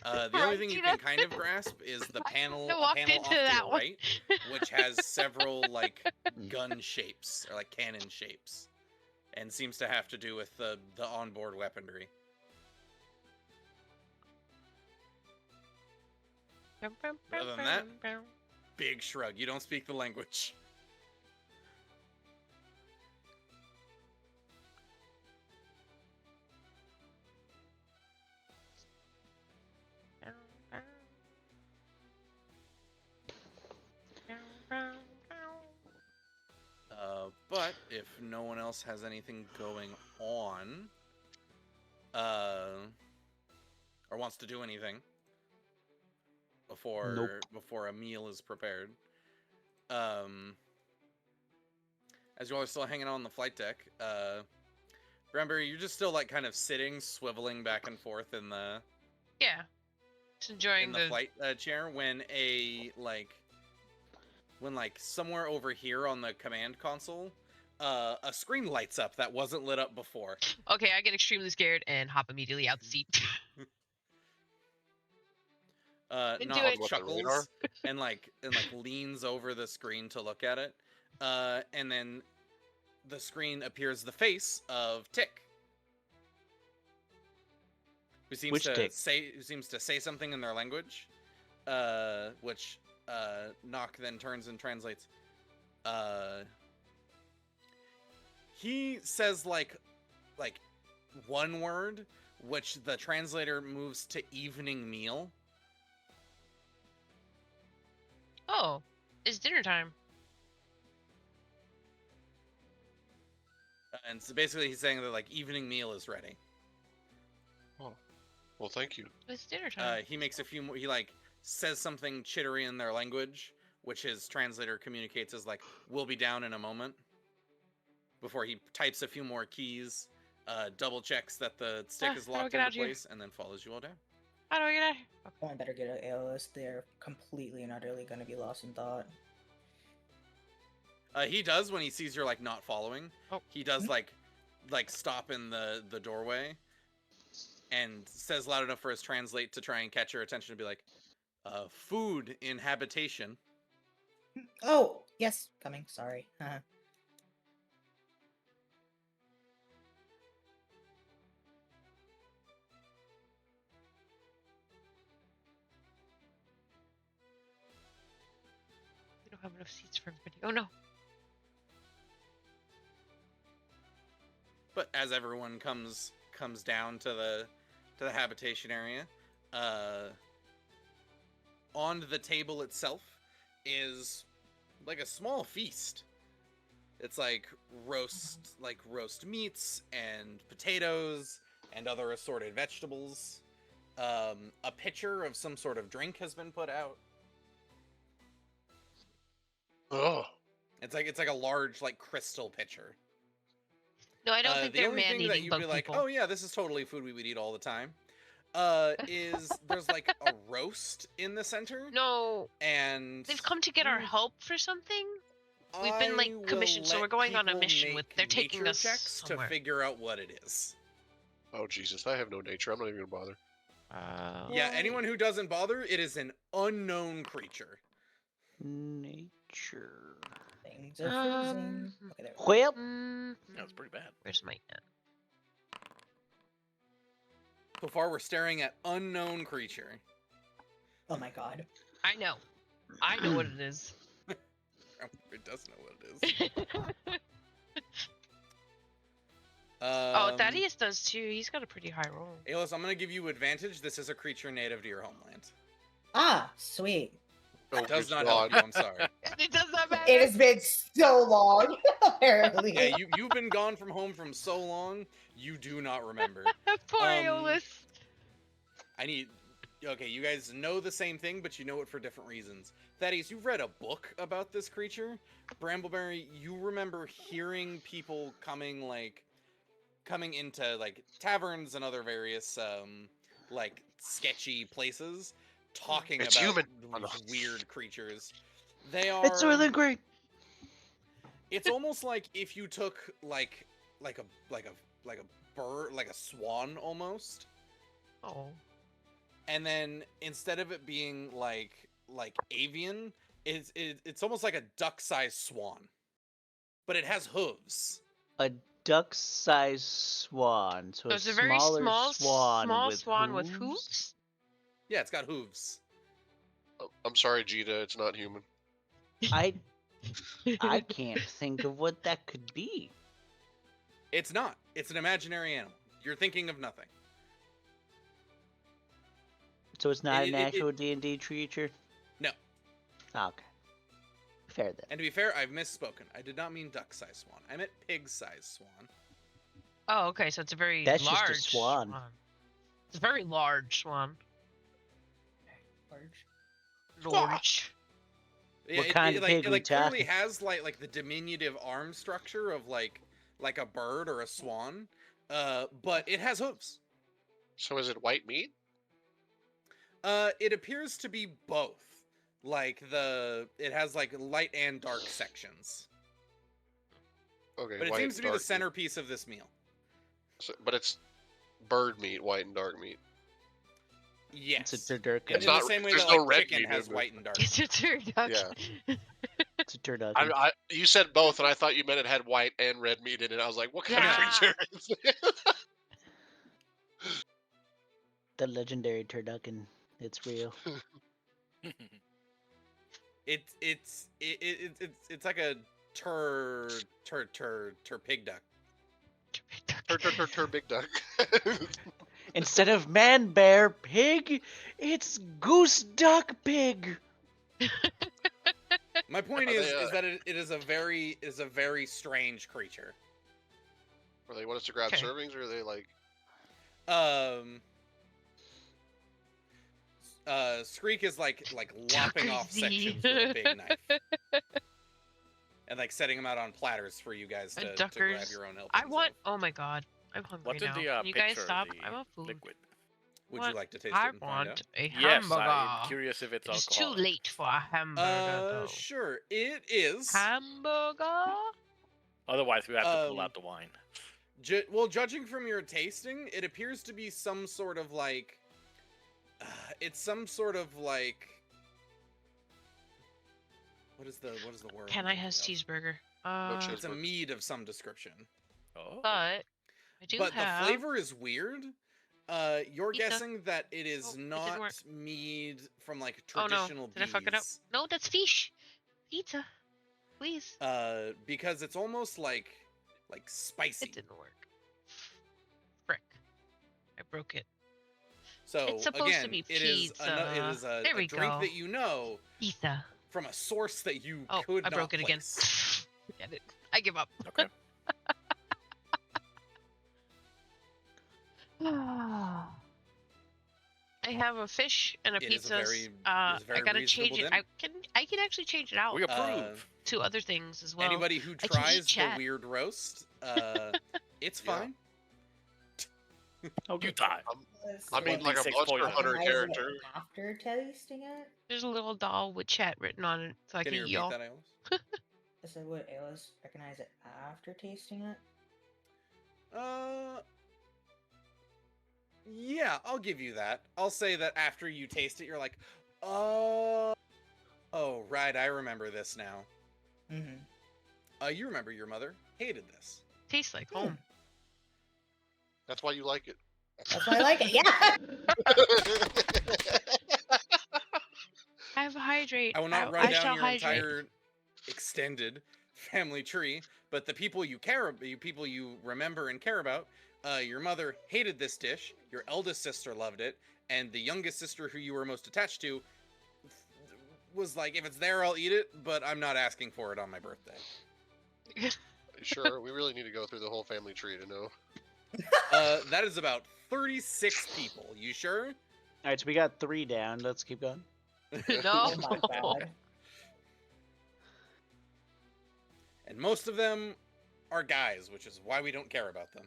The only thing you can kind of grasp is the panel, I a walked panel into off to that your one. right, which has several like gun shapes or like cannon shapes, and seems to have to do with the onboard weaponry. Other than that, big shrug. You don't speak the language. But if no one else has anything going on, or wants to do anything before a meal is prepared, as you all are still hanging out on the flight deck, Granberry, you're just still like kind of sitting, swiveling back and forth in the just enjoying the flight chair when somewhere over here on the command console, a screen lights up that wasn't lit up before. Okay, I get extremely scared and hop immediately out the seat. Do Not it. chuckles and leans over the screen to look at it, and then the screen appears the face of Tick, who seems to say something in their language, which Nock then turns and translates. He says like one word, which the translator moves to evening meal. Oh, it's dinner time. And so basically he's saying that like evening meal is ready. Oh, well, thank you. It's dinner time. He makes a few more, he says something chittery in their language, which his translator communicates as like, we'll be down in a moment. Before he types a few more keys, double checks that the stick is locked into place, and then follows you all down. How do I get out of here? I better get an ALS. They're completely and utterly gonna be lost in thought. He does when he sees you're like not following. Oh. He does like stop in the doorway and says loud enough for his translate to try and catch your attention and be like, food in habitation. Oh, yes, coming. Sorry. We don't have enough seats for everybody. Oh no. But as everyone comes down to the habitation area, on the table itself is like a small feast. It's like roast meats and potatoes and other assorted vegetables. A pitcher of some sort of drink has been put out. Oh, It's like a large crystal pitcher. No, I don't think the they're only thing that man-eating you'd bug be like, people. oh yeah, this is totally food we would eat all the time. Is there's like a roast in the center? No, And they've come to get our help for something. We've been I will commissioned, so let we're going on a people mission with. make They're taking nature us checks somewhere. to figure out what it is. oh Jesus! I have no nature. I'm not even gonna bother. Yeah, anyone who doesn't bother, it is an unknown creature. Nature. Things are freezing. Okay, there. Well, That was pretty bad. Where's my? So far, we're staring at unknown creature. Oh my god. I know. I know what it is. It does know what it is. Oh, Thaddeus does too. He's got a pretty high roll. Aeolus, I'm gonna give you advantage. This is a creature native to your homeland. Ah, sweet. Oh, It does good not God. help you. I'm sorry. It does not matter. It has been so long, apparently. Yeah, you've been gone from home from so long, you do not remember. Poor Aeolus. Okay, you guys know the same thing, but you know it for different reasons. Thaddeus, you've read a book about this creature. Brambleberry, you remember hearing people coming into taverns and other various sketchy places talking It's about human. these weird creatures. They are it's really great. It's almost like if you took like a bird, like a swan almost. Oh. And then instead of it being like avian, it's almost like a duck-sized swan, but it has hooves. A duck-sized swan. So It's a a very smaller small swan small with swan with hooves? hooves. Yeah, it's got hooves. I'm sorry, Jita. It's not human. I can't think of what that could be. It's not. It's an imaginary animal. You're thinking of nothing. So it's not an It- actual D&D creature? No. Oh, okay. Fair then. And to be fair, I've misspoken. I did not mean duck-sized swan. I meant pig-sized swan. Oh, okay. So it's a very That's just a large swan. It's a very large swan. Large. Large. What kind of pig we it clearly talking? has like the diminutive arm structure of like a bird or a swan, but it has hooves. So is it white meat? It appears to be both. Like it has like light and dark sections. Okay, But it white seems to and be the dark meat. centerpiece of this meal. So, but it's bird meat, white and dark meat. Yes. It's a turducken. In It's the not- same way there's that no like red chicken meat has in it. white and dark. It's a turducken. Yeah. It's a turducken. You said both, and I thought you meant it had white and red meat in it. I was like, what kind Yeah. of creature is it? The legendary turducken. It's real. It's like a pig duck. Big duck. Instead of man bear pig, it's goose duck pig. My point Are is they, is that it is a very strange creature. Or they want us to grab Okay. servings, or are they like? Skreek is like lopping off sections with a big knife. And like setting them out on platters for you guys to grab Duckers. your own help. I want. Oh my god, I'm hungry What's in now. the Can you guys picture? stop? The I want food. liquid. Would What? you like to taste I it and find out? want a Yes, hamburger. I'm curious if it's It's too alcoholic. late for a hamburger, though. Sure. It is. Hamburger? Otherwise, we have to pull out the wine. Well, judging from your tasting, it appears to be some sort of like. It's some sort of like. What is the word? Can I'm I have thinking cheeseburger? cheese- of? It's a mead of some description. Oh. But I do But have. the flavor is weird. You're Pizza. guessing that it is Oh, it didn't not work. mead from like Oh no! traditional Did I fuck it up? bees. No, that's fish. Pizza, please. Because it's almost like spicy. It didn't work. Frick! I broke it. So It's supposed to again, be it is pizza. There a we drink go. that you know Pizza. from a source that you Oh, could I not broke it again. place. Forget it. I give up. Okay. I have a fish and a It is a pizza. very- it is a I very gotta change reasonable it. I can actually change it out We approve. to other things as well. Anybody who can eat tries the chat. weird roast, it's Yeah. fine. You die. I mean, like a 1d6 Monster poison. Hunter Recognize it character. after tasting it. There's a little doll with chat written on it, so I Can can you eat repeat y'all. that, Alice? I said, would Alice recognize it after tasting it? Yeah, I'll give you that. I'll say that after you taste it, you're like, oh, right, I remember this now. Mm-hmm. You remember your mother hated this. Tastes like home. That's why you like it. That's why I like it. Yeah. I have a hydrate. I will not I run shall down your hydrate. entire extended family tree, but the people you people you remember and care about, your mother hated this dish, your eldest sister loved it, and the youngest sister who you were most attached to was like, if it's there, I'll eat it, but I'm not asking for it on my birthday. Sure, we really need to go through the whole family tree to know. That is about 36 people. You sure? All right, so we got 3 down. Let's keep going. Oh No. my god. And most of them are guys, which is why we don't care about them.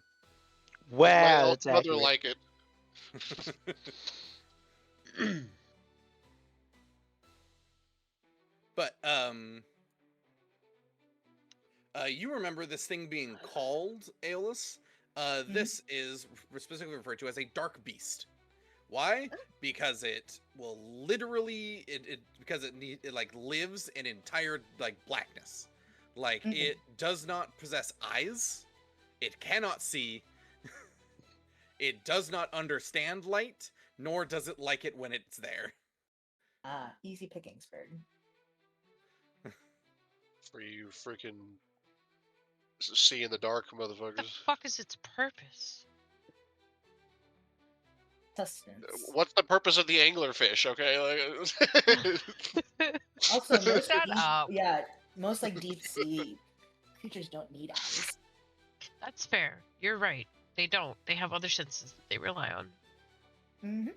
Wow, My that's mother accurate. like it. But you remember this thing being called Aeolus? This is specifically referred to as a dark beast. Why? Because it will literally it like lives in entire like blackness. Like it does not possess eyes. It cannot see. It does not understand light, nor does it like it when it's there. Easy pickings, bird. For you freaking see in the dark, What the motherfuckers. fuck is its purpose? Sustenance. What's the purpose of the anglerfish? Okay, like, Also, most Shut deep, up. yeah, most like deep sea creatures don't need eyes. That's fair. You're right. They don't. They have other senses that they rely on. Mm-hmm.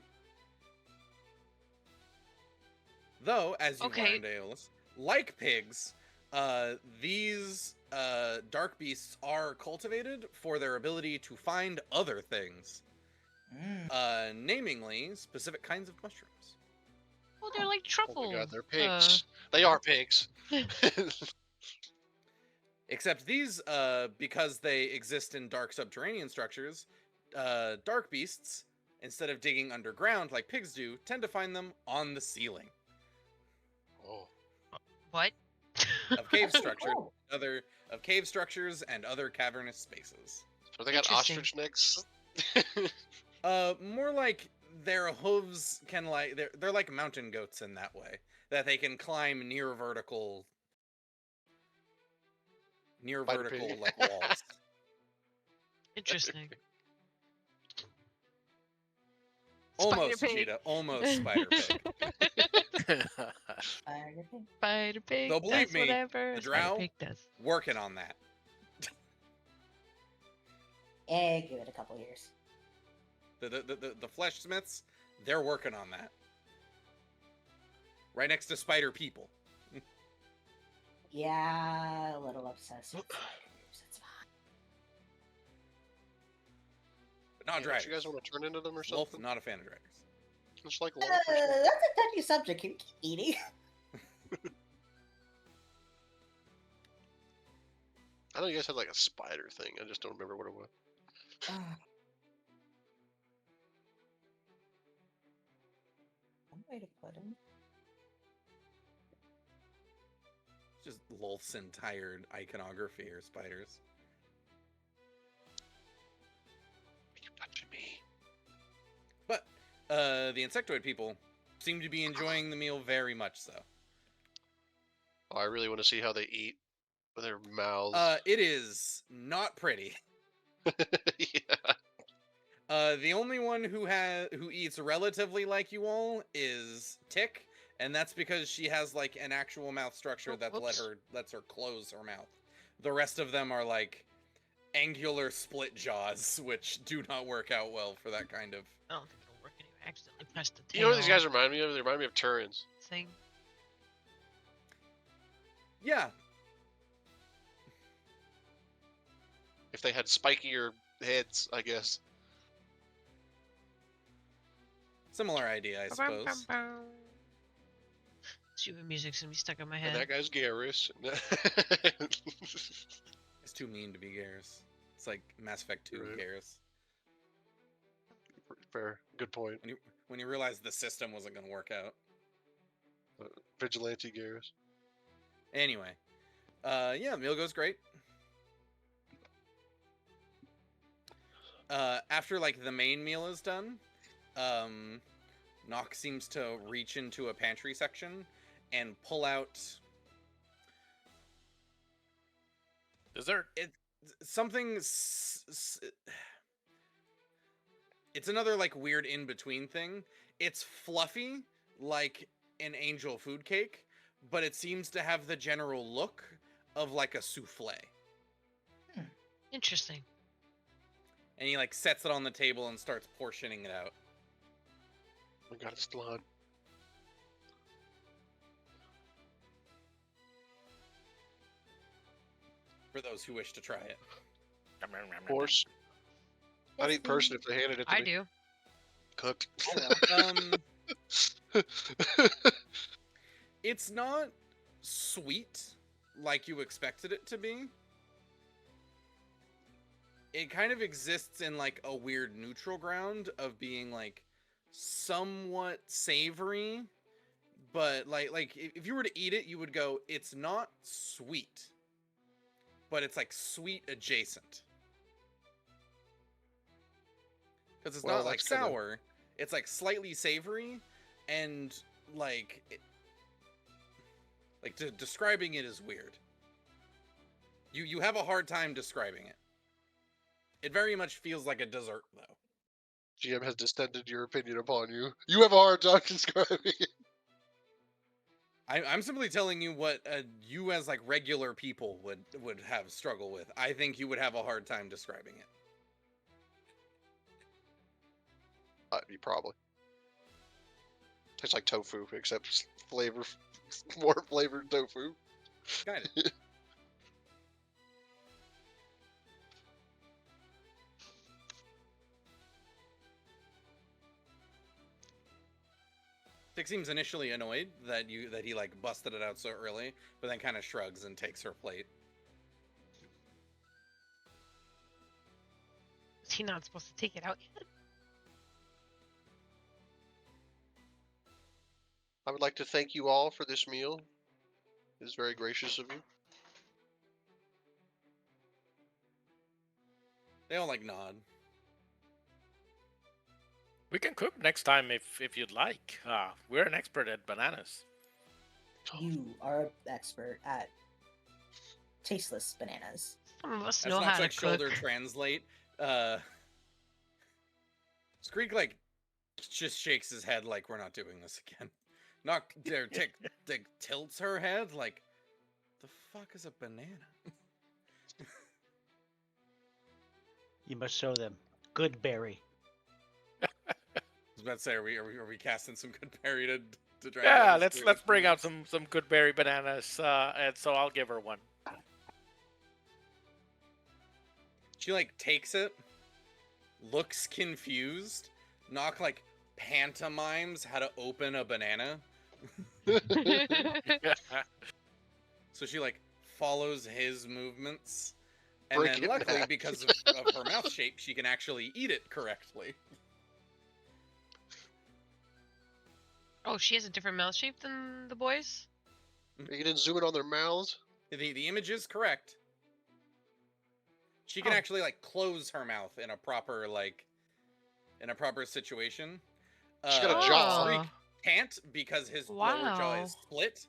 Though, as you Okay. learned, Aeolus, like pigs, these dark beasts are cultivated for their ability to find other things, namely specific kinds of mushrooms. Well, they're like oh truffle. my god, they're pigs. They are pigs. Except these, because they exist in dark subterranean structures, dark beasts, instead of digging underground like pigs do, tend to find them on the ceiling Oh, What? of cave That's pretty structures, cool. and other cavernous spaces. so they got Interesting. ostrich necks. More like their hooves can they're like mountain goats in that way, that they can climb near vertical Spider pig. like walls. Interesting. Almost, Spider pig. Cheetah, almost spider pig. Spider pig. Spider pig Though believe does me, whatever the a spider drow- pig does. Working on that. Give it a couple years. The flesh smiths, they're working on that. Right next to spider people. Yeah, a little obsessed with spiders. It's fine. But not Don't dragons. you guys want to turn into them or Wolf, something? not a fan of dragons. Just like That's Lurker. a touchy subject. You keep eating. I know you guys had like a spider thing. I just don't remember what it was. One way to put him. Just Lolth's entire iconography are spiders. You touching me? But the insectoid people seem to be enjoying the meal very much so. Oh, I really want to see how they eat with their mouths. It is not pretty. Yeah. The only one who eats relatively like you all is Tick, and that's because she has like an actual mouth structure that lets her close her mouth. The rest of them are like angular split jaws, which do not work out well for that kind of. I don't think it'll work anyway. I accidentally pressed the tail. You know what these guys remind me of? They remind me of Turins. thing. Yeah, If they had spikier heads, I guess. similar idea, I suppose. Stupid music's gonna be stuck in my And head. that guy's Garrus. It's too mean to be Garrus. It's like Mass Effect 2 Right. Garrus. Fair. Good point. When you realized the system wasn't going to work out. Vigilante Garrus. Anyway, yeah, meal goes great. After like the main meal is done, Nock seems to reach into a pantry section and pull out Dessert. something. It's another like weird in between thing. It's fluffy like an angel food cake, but it seems to have the general look of like a souffle. Interesting. And he like sets it on the table and starts portioning it out. Oh my god, it's blood. For those who wish to try it. Of course. I'd eat person if they handed it to I me. do. Cooked. It's not sweet like you expected it to be. It kind of exists in like a weird neutral ground of being like somewhat savory, but like if you were to eat it, you would go, it's not sweet, but it's like sweet adjacent. Because it's Well, not like that's kinda- sour, it's like slightly savory, and like describing it is weird. You have a hard time describing it. It very much feels like a dessert, though. GM has distended your opinion upon you. You have a hard time describing it. I'm simply telling you what you as like regular people would have struggle with. I think you would have a hard time describing it. You probably. Tastes like tofu, except more flavored tofu. Kind of. Dick seems initially annoyed that he like busted it out so early, but then kind of shrugs and takes her plate. Is he not supposed to take it out yet? I would like to thank you all for this meal. It is very gracious of you. They all like nod. We can cook next time if you'd like. We're an expert at bananas. You are an expert at tasteless bananas. Some of us As know Nox how to like shoulder cook. translate, Skreek like just shakes his head like we're not doing this again. Nox tilts her head like, the fuck is a banana? You must show them. Good berry. I was about to say, are we casting some good berry to try? Yeah, and let's bring out some good berry bananas, and so I'll give her one. She like takes it, looks confused. Nox like pantomimes how to open a banana. So she like follows his movements, and Break then it luckily back. because of her mouth shape, she can actually eat it correctly. Oh, she has a different mouth shape than the boys? You didn't zoom in on their mouths? The image is correct. She can Oh. actually like close her mouth in a proper situation. She's got a jaw. Skreek can't because his lower jaw is split.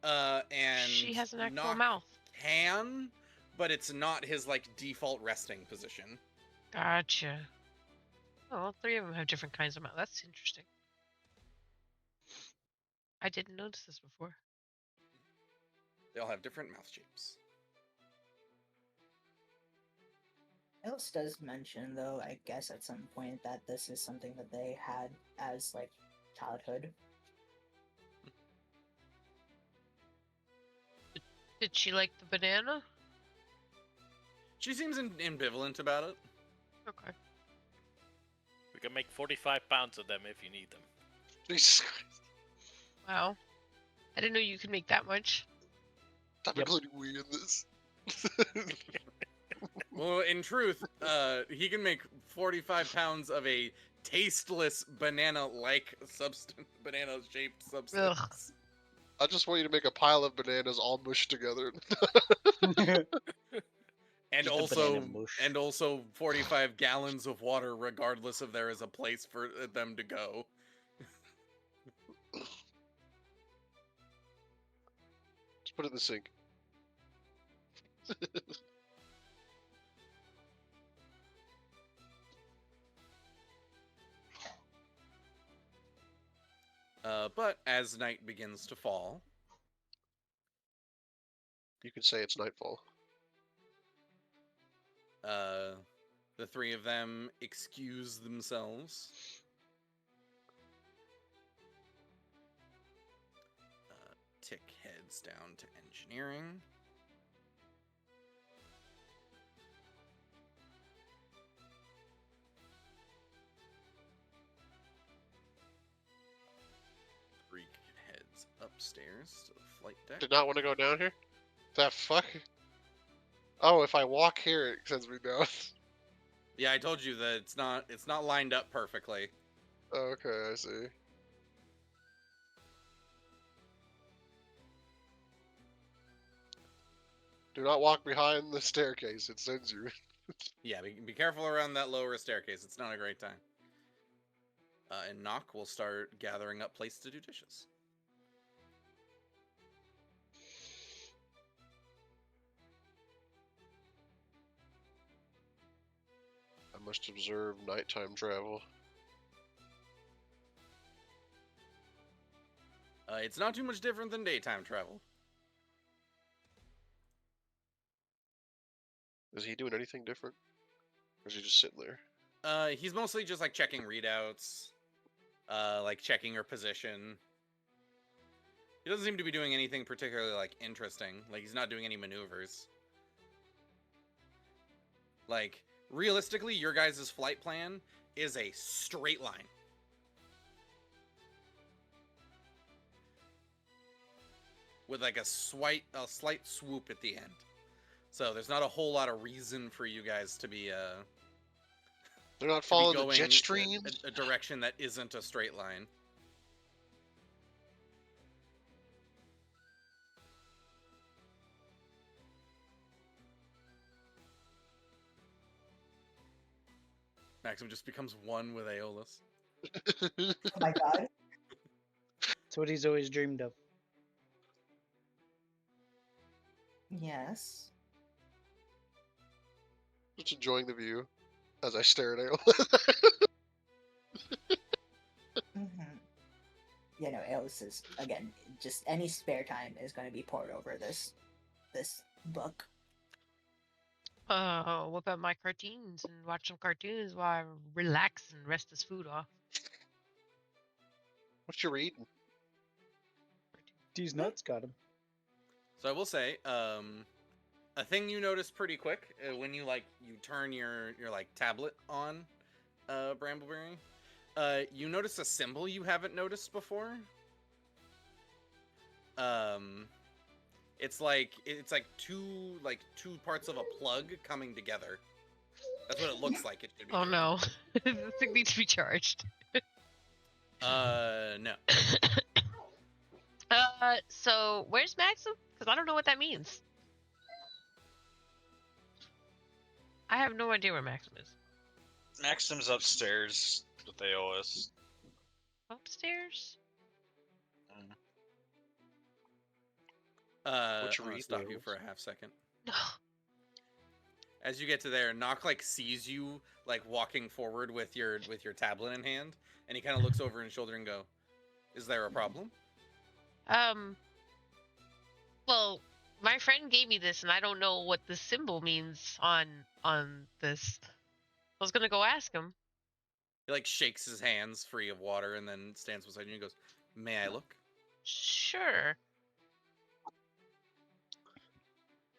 And She has an actual Nox mouth. can, but it's not his like default resting position. Gotcha. Oh, all three of them have different kinds of mouth. That's interesting. I didn't notice this before. They all have different mouth shapes. Ellis does mention, though, I guess at some point, that this is something that they had as, like, childhood. Did she like the banana? She seems ambivalent about it. Okay. We can make 45 pounds of them if you need them. Jesus Christ. Wow. I didn't know you could make that much. Stop Yep. including we in this. Well, in truth, he can make 45 pounds of a tasteless banana-like substance, banana-shaped substance. I just want you to make a pile of bananas all mushed together. And Just a banana mush. 45 gallons of water, regardless if there is a place for them to go. Just put it in the sink. But as night begins to fall, You could say it's nightfall. the three of them excuse themselves. Tick heads down to engineering. Greek heads upstairs to the flight deck. Did not want to go down here? That fuck? Oh, if I walk here, it sends me down. Yeah, I told you that it's not lined up perfectly. Oh, okay, I see. Do not walk behind the staircase, it sends you. Yeah, be careful around that lower staircase. It's not a great time. And Knock will start gathering up plates to do dishes. I must observe nighttime travel. It's not too much different than daytime travel. Is he doing anything different? Or is he just sitting there? He's mostly just like checking readouts, like checking your position. He doesn't seem to be doing anything particularly like interesting. Like he's not doing any maneuvers. Like realistically, your guys' flight plan is a straight line. With like a slight swoop at the end. So there's not a whole lot of reason for you guys to be They're not to be following the going jet stream? a direction that isn't a straight line. Maxim just becomes one with Aeolus. Oh my god. That's what he's always dreamed of. Yes. Just enjoying the view as I stare at Ale. You know, Alice is, again, just any spare time is going to be poured over this book. Whip out my cartoons and watch some cartoons while I relax and rest this food off. What you reading? These nuts got him. So I will say, a thing you notice pretty quick when you turn your like tablet on, Brambleberry, you notice a symbol you haven't noticed before. It's like two parts of a plug coming together. That's what it looks like it should be. Oh no, this thing needs to be charged. No. So where's Maxim? Because I don't know what that means. I have no idea where Maxim is. Maxim's upstairs with AOS. Upstairs? What you I'm gonna reading, stop you Aeolus? for a half second. No. As you get to there, Nock like sees you like walking forward with your tablet in hand, and he kind of looks over his shoulder and go, "Is there a problem?" Well, my friend gave me this, and I don't know what the symbol means on this. I was gonna go ask him. He like shakes his hands free of water and then stands beside you and goes, "May I look?" Sure.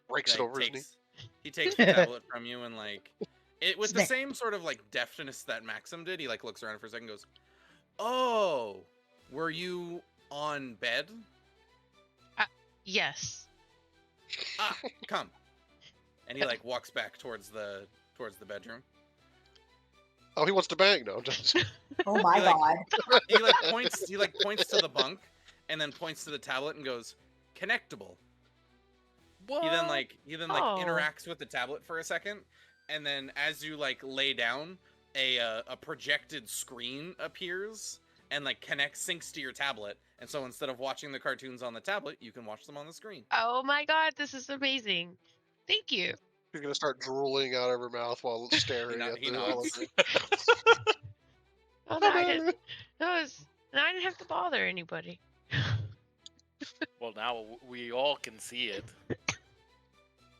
Breaks it Like, over his knee. he takes the tablet from you and like it with the Snap. same sort of like deftness that Maxim did. He like looks around for a second and goes, "Oh, were you on bed? Yes. Ah, come." And he like walks back towards the bedroom. Oh, he wants to bang? No, I'm just... Oh my He, like- god. He points to the bunk and then points to the tablet and goes, "Connectable." What? He then Oh. interacts with the tablet for a second, and then as you like lay down, a projected screen appears and like syncs to your tablet, and so instead of watching the cartoons on the tablet, you can watch them on the screen. Oh my god, this is amazing. Thank you. She's gonna start drooling out of her mouth while staring at He the nods. hologram. Oh, no, I didn't. I didn't have to bother anybody. Well, now we all can see it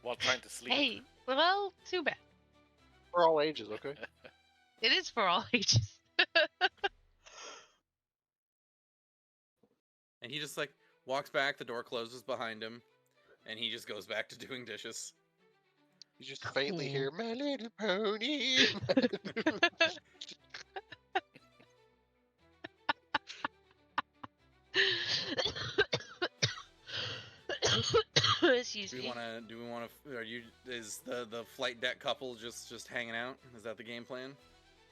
while trying to sleep. Hey, well, too bad. For all ages, okay? It is for all ages. And he just like walks back, the door closes behind him, and he just goes back to doing dishes. You just faintly Cool. hear, "My little pony." Excuse Do we me. want to? Is the flight deck couple just hanging out? Is that the game plan?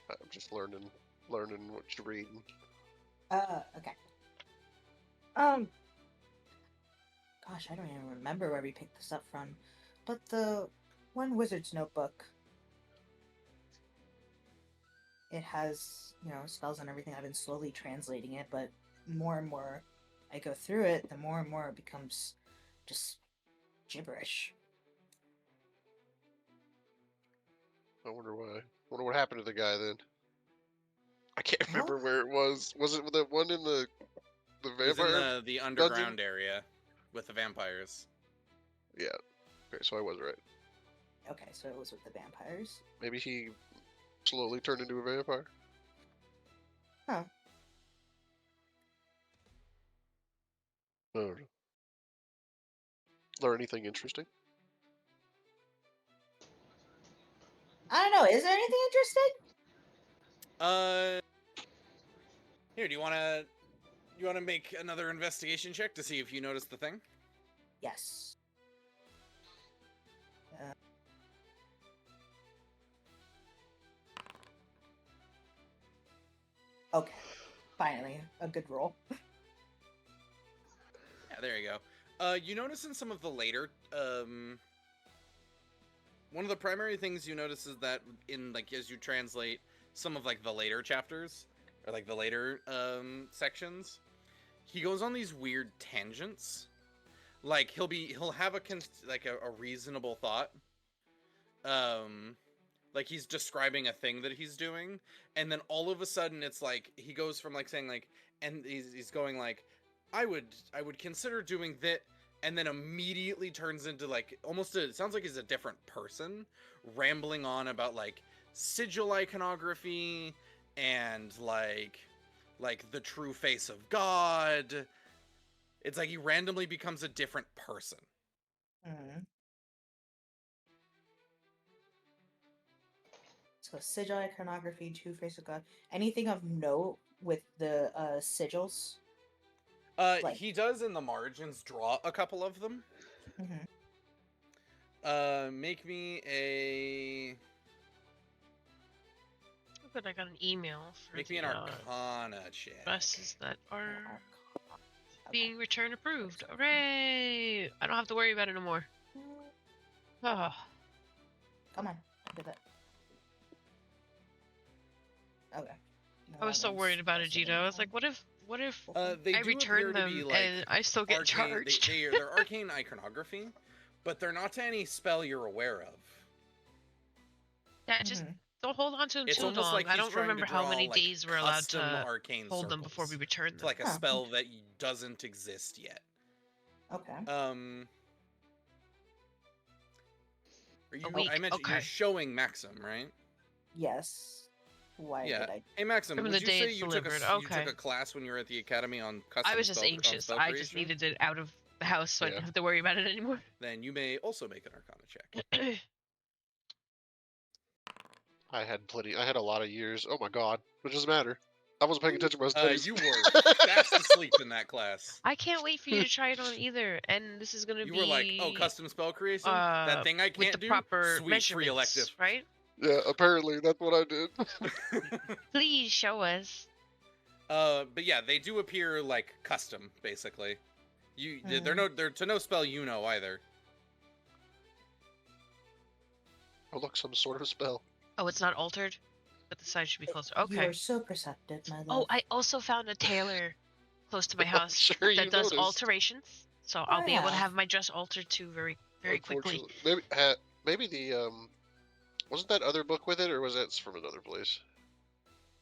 I'm just learning what you're reading. Okay. Gosh, I don't even remember where we picked this up from. But the one wizard's notebook. it has, spells and everything. I've been slowly translating it, but more and more I go through it, the more and more it becomes just gibberish. I wonder why. I wonder what happened to the guy then. I can't Well- remember where it was. Was it the one in the It was vampire? in the underground area with the vampires. Yeah. Okay, so I was right. Okay, so it was with the vampires. Maybe he slowly turned into a vampire. Huh. I don't know. Learn anything interesting? I don't know. Is there anything interesting? Here, do you wanna make another investigation check to see if you notice the thing? Yes. Okay. Finally, a good roll. Yeah, there you go. You notice in some of the later, one of the primary things you notice is that in, like, as you translate some of, like, the later chapters, or, like, the later, sections, he goes on these weird tangents. Like, he'll have a reasonable thought. Like, he's describing a thing that he's doing, and then all of a sudden it's like, he goes from, like, saying, like, and he's going, like, I would consider doing that, and then immediately turns into, like, it sounds like he's a different person, rambling on about, like, sigil iconography, and, like the true face of God. It's like he randomly becomes a different person. Hmm. So sigil iconography, two face of God. Anything of note with the sigils? He does in the margins draw a couple of them. Mm-hmm. Make me a. Oh, good, I got an email for Make me an Arcana check. buses that are being return approved. Hooray! I don't have to worry about it no more. Oh. Come on, do that. Okay. No, I was that so one's worried about it, also Gita. I was like, fine. what if They I do return appear to them be, like, and I still get arcane, charged? they're arcane iconography, but they're not to any spell you're aware of. Yeah, just Mhm. don't hold on to them It's too almost long. like I he's don't trying to remember how draw, many like, days we're allowed custom to arcane hold them before we circles. return It's them. like a Huh. spell that doesn't exist yet. Okay. Are you? week, I mentioned you're okay. showing Maxim, right? Yes. Why Yeah. would I? Hey Maxim, From would the you day say it's you took delivered, you okay. took a class when you were at the academy on custom I was just spell, on anxious. spell I just creation? needed it out of the house so I Yeah. didn't have to worry about it anymore. Then you may also make an Arcana check. I had a lot of years. Oh my god. It doesn't matter. I wasn't paying attention to my studies. You were fast asleep in that class. I can't wait for you to try it on either. And this is gonna You be were like, oh, custom spell creation? That thing I with can't the do? proper Sweet, free measurements, elective. right? Yeah, apparently that's what I did. Please show us. But yeah, they do appear like custom, basically. They're to no spell you know either. Oh look, some sort of spell. Oh, it's not altered? But the side should be closer. You Okay. are so perceptive, my love. Oh, I also found a tailor close to my house sure you that does noticed. alterations. So I'll be able to yeah. have my dress altered too very quickly. Unfortunately. Maybe the wasn't that other book with it, or was that from another place?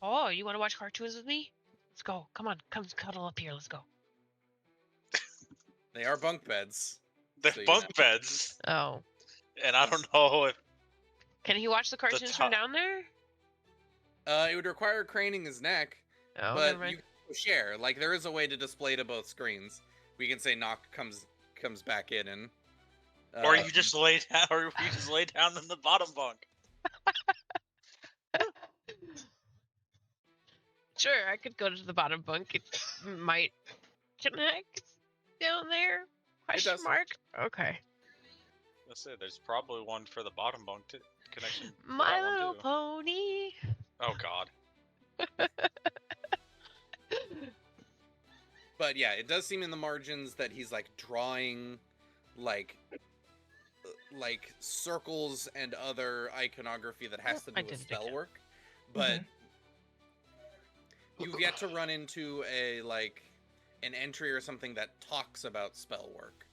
Oh, you want to watch cartoons with me? Let's go. Come on, come cuddle up here. Let's go. They are bunk beds. They're So you bunk know. beds, Oh, and I don't know if can he watch the cartoons from top- down there? It would require craning his neck, Oh, but never mind. you can share. Like, there is a way to display to both screens. We can say Knock comes back in, and or you just lay down, or you just lay down in the bottom bunk. Sure, I could go to the bottom bunk. It might connect down there. Question does. mark. Okay. Let's say there's probably one for the bottom bunk connection. for My that one, Little too. Pony. Oh God. But yeah, it does seem in the margins that he's like drawing like circles and other iconography that has to I do with did it again. spell work. But You've yet to run into an entry or something that talks about spell work.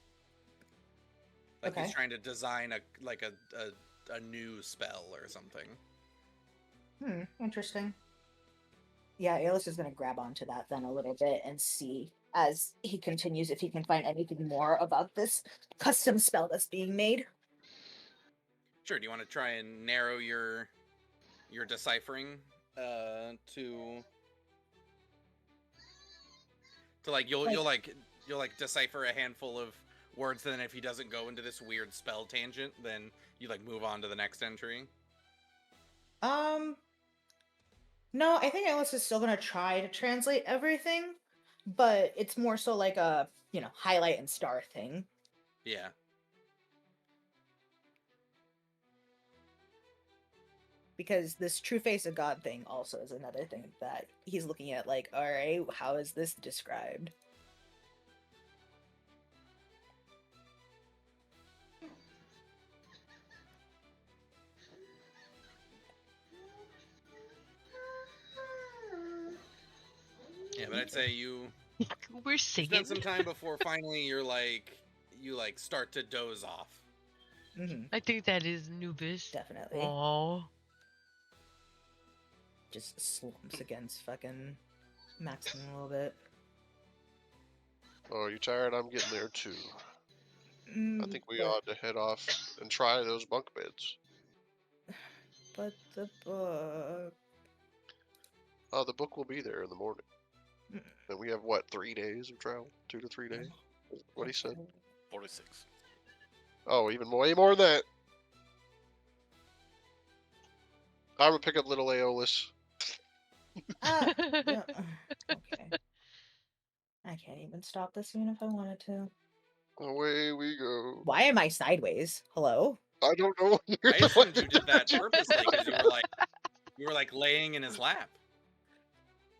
Like Okay. he's trying to design a new spell or something. Interesting. Yeah, Aeolus is going to grab onto that then a little bit and see as he continues if he can find anything more about this custom spell that's being made. Sure. Do you want to try and narrow your deciphering to you'll decipher a handful of words, and then if he doesn't go into this weird spell tangent, then you move on to the next entry. No, I think Alice is still gonna try to translate everything, but it's more so like a, highlight and star thing. Yeah. Because this true face of God thing also is another thing that he's looking at, like, alright, how is this described? Yeah, but I'd say you We're singing. spend some time before finally you start to doze off. Mm-hmm. I think that is Nubis. Definitely. Oh. Just slumps against fucking Maximum a little bit. Oh, you tired? I'm getting there too. I think we but, ought to head off and try those bunk beds. But the book... Oh, the book will be there in the morning. And we have, what, 3 days of travel? 2 to 3 days? What he said? 46. Oh, even way more than that. I would pick up little Aeolus. Yeah, okay. I can't even stop this even if I wanted to. Away we go. Why am I sideways? Hello? I don't know. I assumed you did that purposely because you were laying in his lap.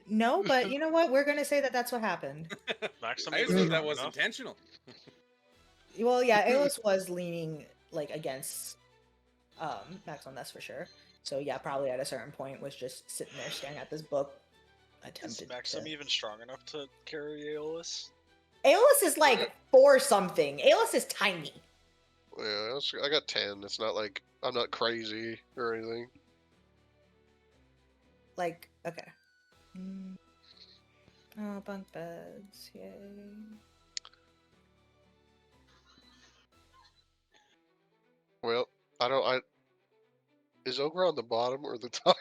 No, but you know what? We're gonna say that that's what happened. Maximum, I you were assumed that strong was enough. intentional. Well, yeah, Aeolus was leaning against Maximum, that's for sure. So yeah, probably at a certain point was just sitting there staring at this book, Is attempted Maxim to... even strong enough to carry Aeolus? Aeolus is like 4 something. Aeolus is tiny. Yeah, I got 10. It's not like I'm not crazy or anything. Like, okay. Oh, bunk beds, yay. Well, is Ogre on the bottom or the top?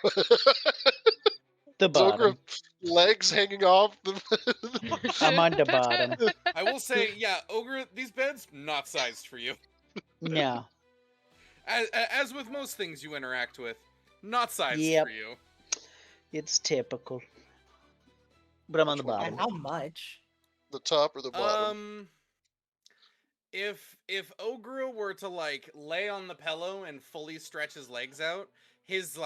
The Is Ogre bottom. legs hanging off the I'm on the bottom. I will say, yeah, Ogre, these beds not sized for you. No. As with most things you interact with, not sized Yep. for you. It's typical. But I'm on the Which one? And bottom. how much? the top or the bottom? If Ogre were to lay on the pillow and fully stretch his legs out, his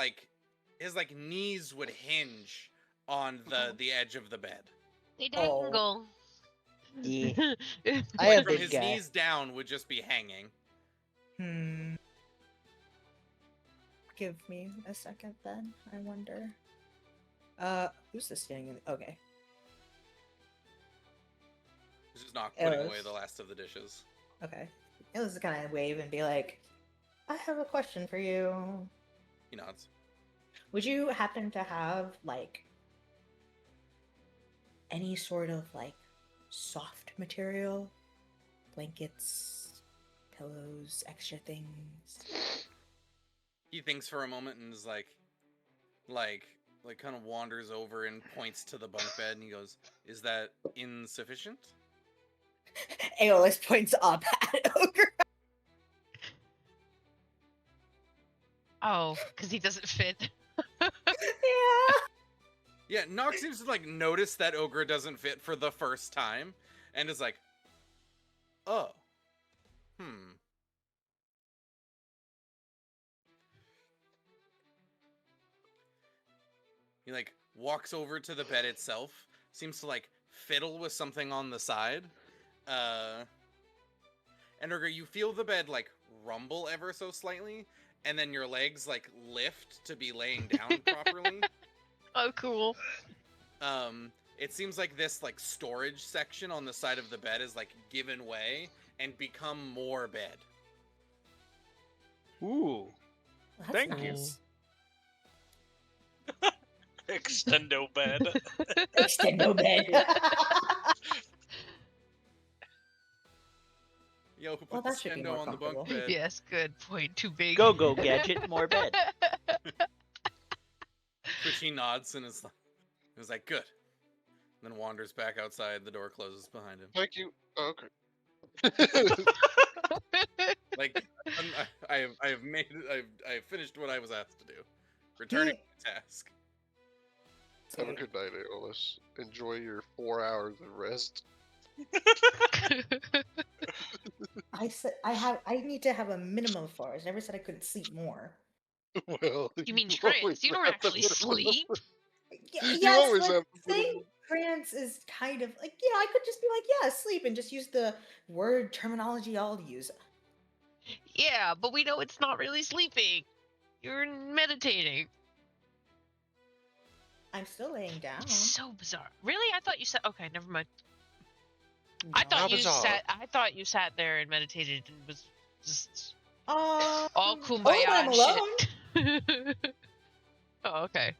knees would hinge on the edge of the bed. They Oh. dangle. Yeah. I Like am from big his guy. knees down would just be hanging. Give me a second then, I wonder. Who's this standing in? Okay. He's just not putting Ellis. away the last of the dishes. Okay. Aeolus is gonna wave and be like, I have a question for you. He nods. Would you happen to have, any sort of, soft material? Blankets, pillows, extra things? He thinks for a moment and is like kind of wanders over and points to the bunk bed and he goes, "Is that insufficient?" Aeolus points up at Ogre. Oh, because he doesn't fit. Yeah. Yeah, Nox seems to notice that Ogre doesn't fit for the first time and is like, "Oh. He walks over to the bed itself, seems to fiddle with something on the side. And Ogre, you feel the bed rumble ever so slightly, and then your legs lift to be laying down properly. Oh, cool. it seems like this like storage section on the side of the bed is like given way and become more bed. Ooh. That's Thank you. nice. Extendo bed. Extendo bed. Yo, who Well, put that the should be stendo more on the bunk comfortable. bed? Yes, good point. Too big. Go gadget, more bed. Twitchy nods and is like, good. And then wanders back outside. The door closes behind him. Thank you. Oh, okay. Like, I have finished what I was asked to do. Returning to the task. Have a good night, Aeolus. Enjoy your 4 hours of rest. I said I need to have a minimum of 4 hours. I never said I couldn't sleep more. Well, You mean always trance? You don't have the actually minimum. sleep. You Yes, always but have the saying minimum. trance is kind of like, I could just be like, yeah, sleep, and just use the word terminology I'll use. Yeah, but we know it's not really sleeping. You're meditating. I'm still laying down. It's so bizarre. Really? I thought you said. Okay, never mind. I No. thought How you bizarre. sat. I thought you sat there and meditated and was just Only all when kumbaya I'm and alone. shit. Oh, okay.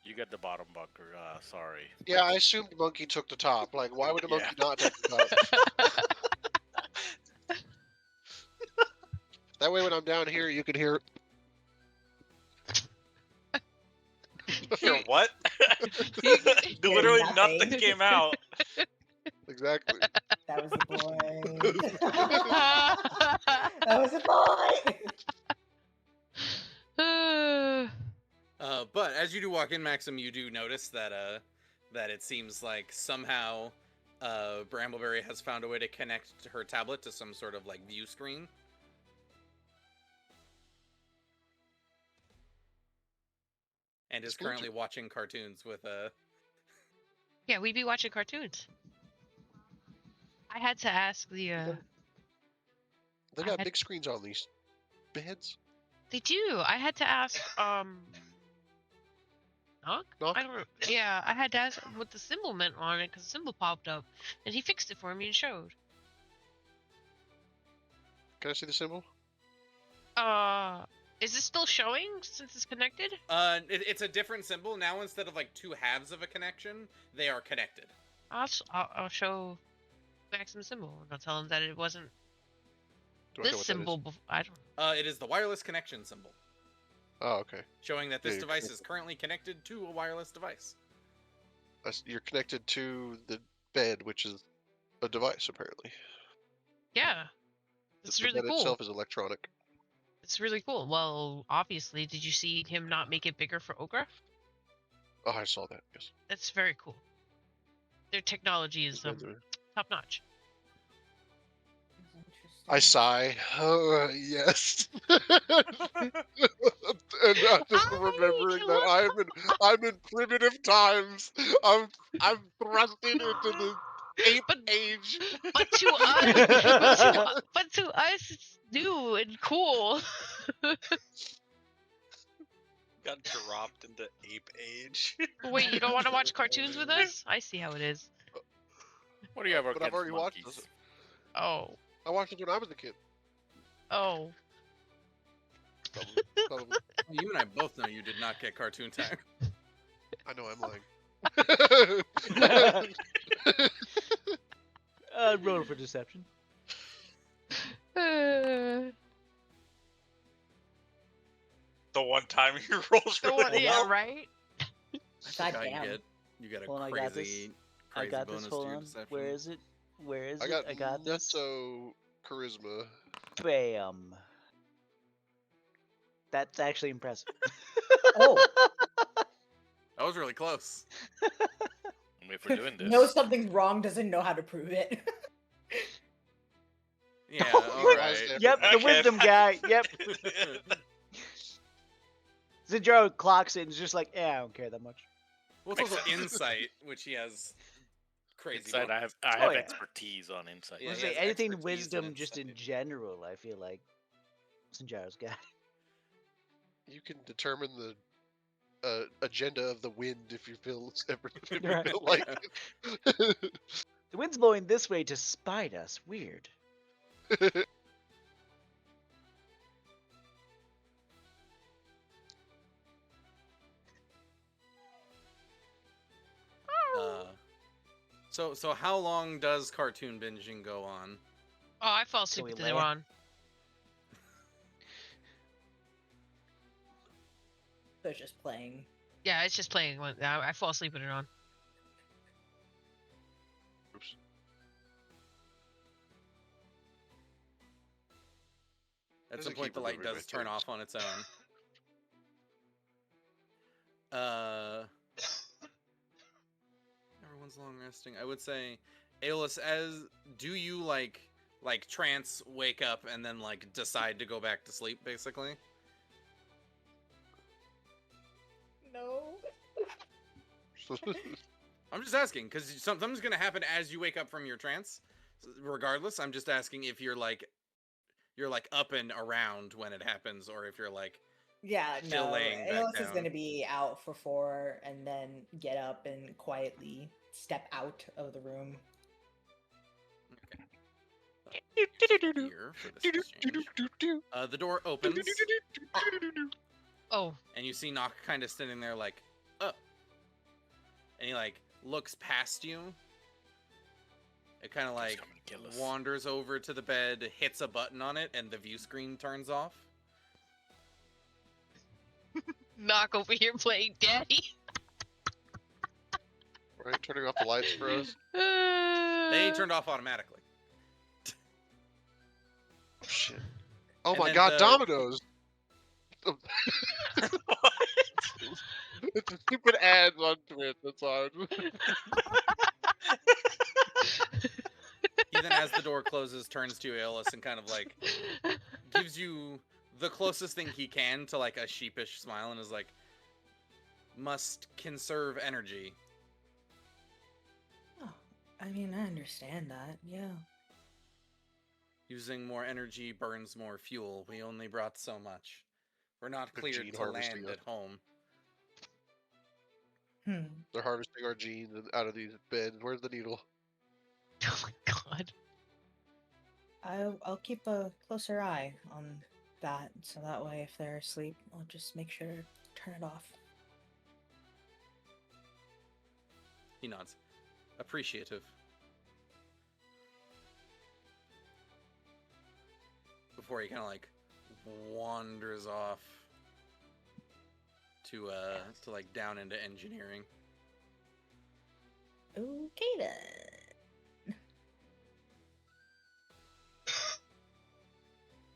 You get the bottom bunker. Sorry. Yeah, I assumed Monkey took the top. Like, why would a monkey Yeah. not take the top? That way, when I'm down here, you can hear. Your what? You- Literally Nothing. nothing came out. Exactly. That was a boy. That was a boy. But as you do walk in, Maxim, you do notice that that it seems like somehow Brambleberry has found a way to connect her tablet to some sort of like view screen. And is currently watching cartoons with Yeah, we'd be watching cartoons. I had to ask the. They I got had- big screens on these beds. They do. I had to ask. Knock? Knock? I don't. Yeah, I had to ask what the symbol meant on it because the symbol popped up, and he fixed it for me and showed. Can I see the symbol? Is it still showing since it's connected? it's a different symbol now. Instead of like two halves of a connection, they are connected. I'll show Maxim symbol and I'll tell him that it wasn't Do I know this what symbol. I don't. It is the wireless connection symbol, Oh, okay. showing that this Yeah, device is currently connected to a wireless device. You're connected to the bed, which is a device, apparently. Yeah, it's The really bed cool. itself is electronic. It's really cool. Well, obviously, did you see him not make it bigger for Okra? Oh, I saw that. Yes. That's very cool. Their technology is Beds are- top notch. I sigh. Oh, yes. And I'm just remembering that I'm in primitive times. I'm thrusted into the ape age. But to us, but to us, it's new and cool. Got dropped into ape age. Wait, you don't want to watch cartoons with us? I see how it is. What do you have But I've against already watched monkeys? this. Oh, I watched it when I was a kid. oh. Probably. You and I both know you did not get cartoon time. I know I'm lying. Roll for deception. The one time he rolls The really one, well. yeah, right? God How damn. you get a Hold on, I got crazy, this. I crazy got bonus this. to Hold your on. deception. Where is it? Where is I it? got I got this. Netso charisma. Bam. That's actually impressive. Oh, That was really close. I mean, if we're doing this, knows something's wrong, doesn't know how to prove it. Yeah, Oh, all you right. guys Yep, the Okay. wisdom guy. Yep. Zidro clocks it and is just like, yeah, I don't care that much. Well, it's also insight, which he has crazy. insight, bonus. I have yeah. expertise on insight. Yeah, Let's he say has anything expertise wisdom in just in insight. general, I feel like Sinjaro's got. You can determine the agenda of the wind if you feel Right. like it. The wind's blowing this way to spite us. Weird. So how long does cartoon binging go on? Oh, I fall asleep we with the lay? on. So it's just playing. Yeah, it's just playing. I fall asleep with it on. Oops. At Doesn't some point, keep the light removing my does turn turns. off on its own. Everyone's long resting. I would say, Aeolus, do you like trance, wake up, and then like decide to go back to sleep, basically? No. I'm just asking because something's gonna happen as you wake up from your trance. Regardless, I'm just asking if you're like up and around when it happens, or if you're like Yeah, still no. laying back Aeolus is down. going to be out for 4 and then get up and quietly step out of the room. Here for this exchange. The door opens, Oh, and you see Nock kind of sitting there like, oh. And he like looks past you. It kind of like coming to kill us. wanders over to the bed, hits a button on it, and the view screen turns off. Knock over here playing daddy. Right, turning off the lights for us. They turned off automatically. Oh, shit. Oh And my then god, the- Dominoes! It's a stupid ads on Twitch, that's all. He then, as the door closes, turns to Aeolus and kind of like gives you the closest thing he can to like a sheepish smile and is like, must conserve energy. Oh, I mean, I understand that. Yeah. Using more energy burns more fuel. We only brought so much. We're not They're cleared gene to harvesting land us. at home. They're harvesting our genes out of these beds. Where's the needle? Oh my god. I'll keep a closer eye on that, so that way if they're asleep, I'll just make sure to turn it off. He nods. Appreciative. Before he kind of like wanders off to like down into engineering. Okay then.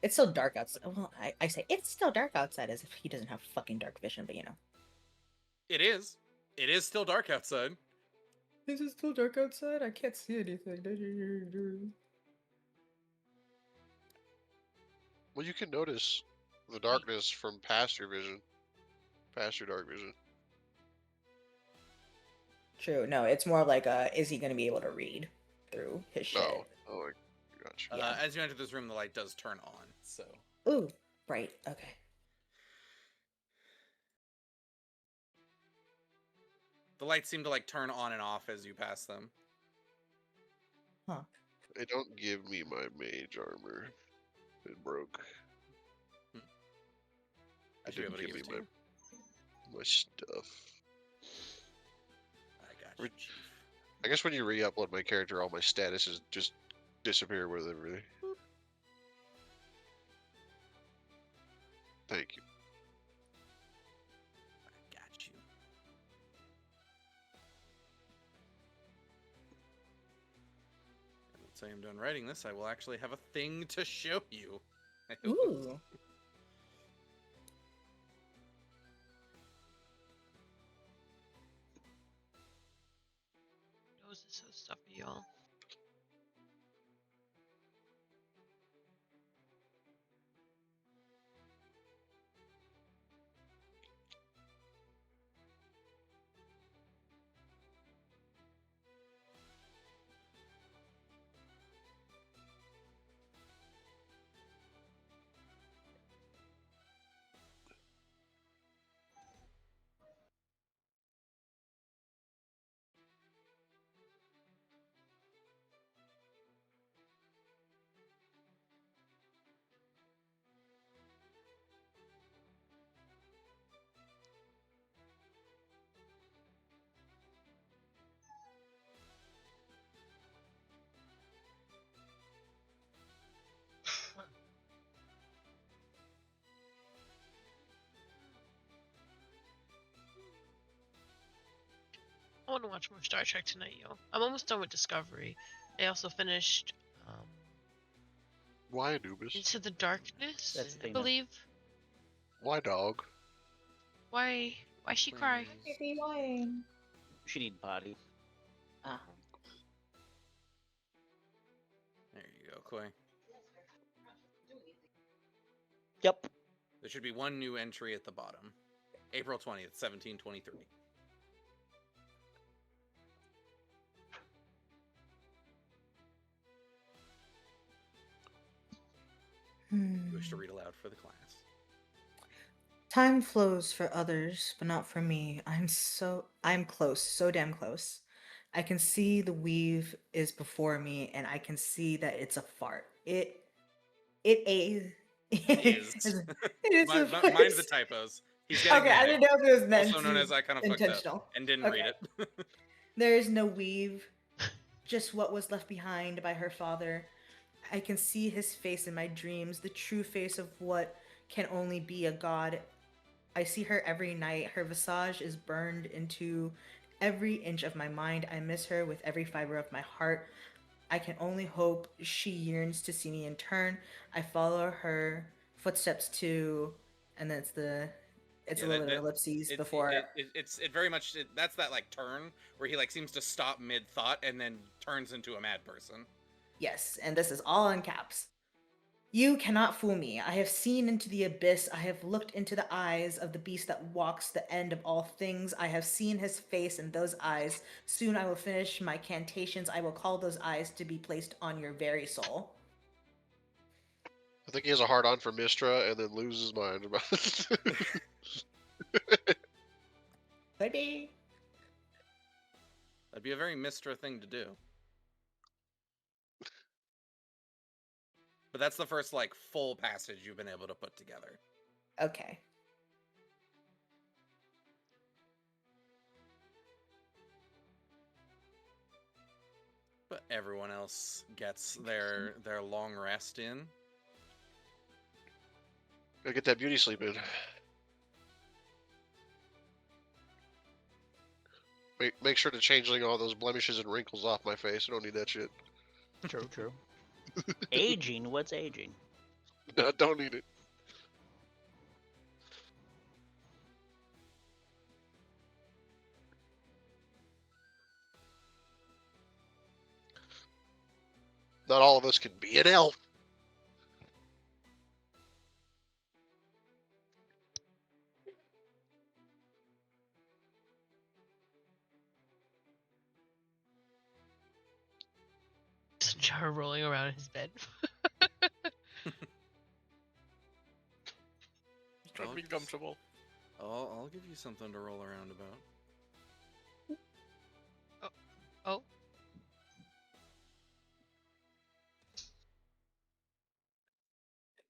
It's still dark outside. Well, I say it's still dark outside as if he doesn't have fucking dark vision, but you know. It is. It is still dark outside. Is it still dark outside? I can't see anything. Well, you can notice the darkness from past your vision. Past your dark vision. True. No, it's more like is he going to be able to read through his shit? No. Oh, I gotcha. Yeah. As you enter this room, the light does turn on. So Ooh, right. Okay. the lights seem to like turn on and off as you pass them. Huh. They don't give me my mage armor. It broke. I It should be didn't able to give give me it to you. my stuff. I got you, Chief. I guess when you re-upload my character, all my statuses just disappear with everything. Thank you. I got you. And once I am done writing this, I will actually have a thing to show you. Ooh. Nose is so stuffy, y'all. want to watch more Star Trek tonight, yo. I'm almost done with Discovery. I also finished Why Anubis? Into the Darkness, That's I Dana. believe. Why dog? Why she cry? Baby wine. She need potty. Ah. There you go, Koi. Yep. There should be one new entry at the bottom. April 20th, 1723. You wish to read aloud for the class. Time flows for others, but not for me. I'm close, so damn close. I can see the weave is before me, and I can see that it's a fart. It is. Is. It is a fart. Mind the typos. He's getting Okay, I mad. didn't know if it was meant Also known to as I kind of fucked intentional. up and didn't Okay. read it. There is no weave, just what was left behind by her father. I can see his face in my dreams, the true face of what can only be a god. I see her every night. Her visage is burned into every inch of my mind. I miss her with every fiber of my heart. I can only hope she yearns to see me in turn. I follow her footsteps to, and then it's a little bit of ellipses before. It very much that's that like turn where he like seems to stop mid thought and then turns into a mad person. Yes, and this is all in caps. You cannot fool me. I have seen into the abyss. I have looked into the eyes of the beast that walks the end of all things. I have seen his face in those eyes. Soon I will finish my cantations. I will call those eyes to be placed on your very soul. I think he has a hard on for Mistra and then loses his mind about it. Baby. That'd be a very Mistra thing to do. But that's the first like full passage you've been able to put together. Okay. But everyone else gets their long rest in. Gotta get that beauty sleep in. Make sure to changeling all those blemishes and wrinkles off my face. I don't need that shit. True, true. Aging? What's aging? I don't need it. Not all of us can be an elf. Jar rolling around in his bed. Trying to be comfortable. I'll give you something to roll around about. Oh.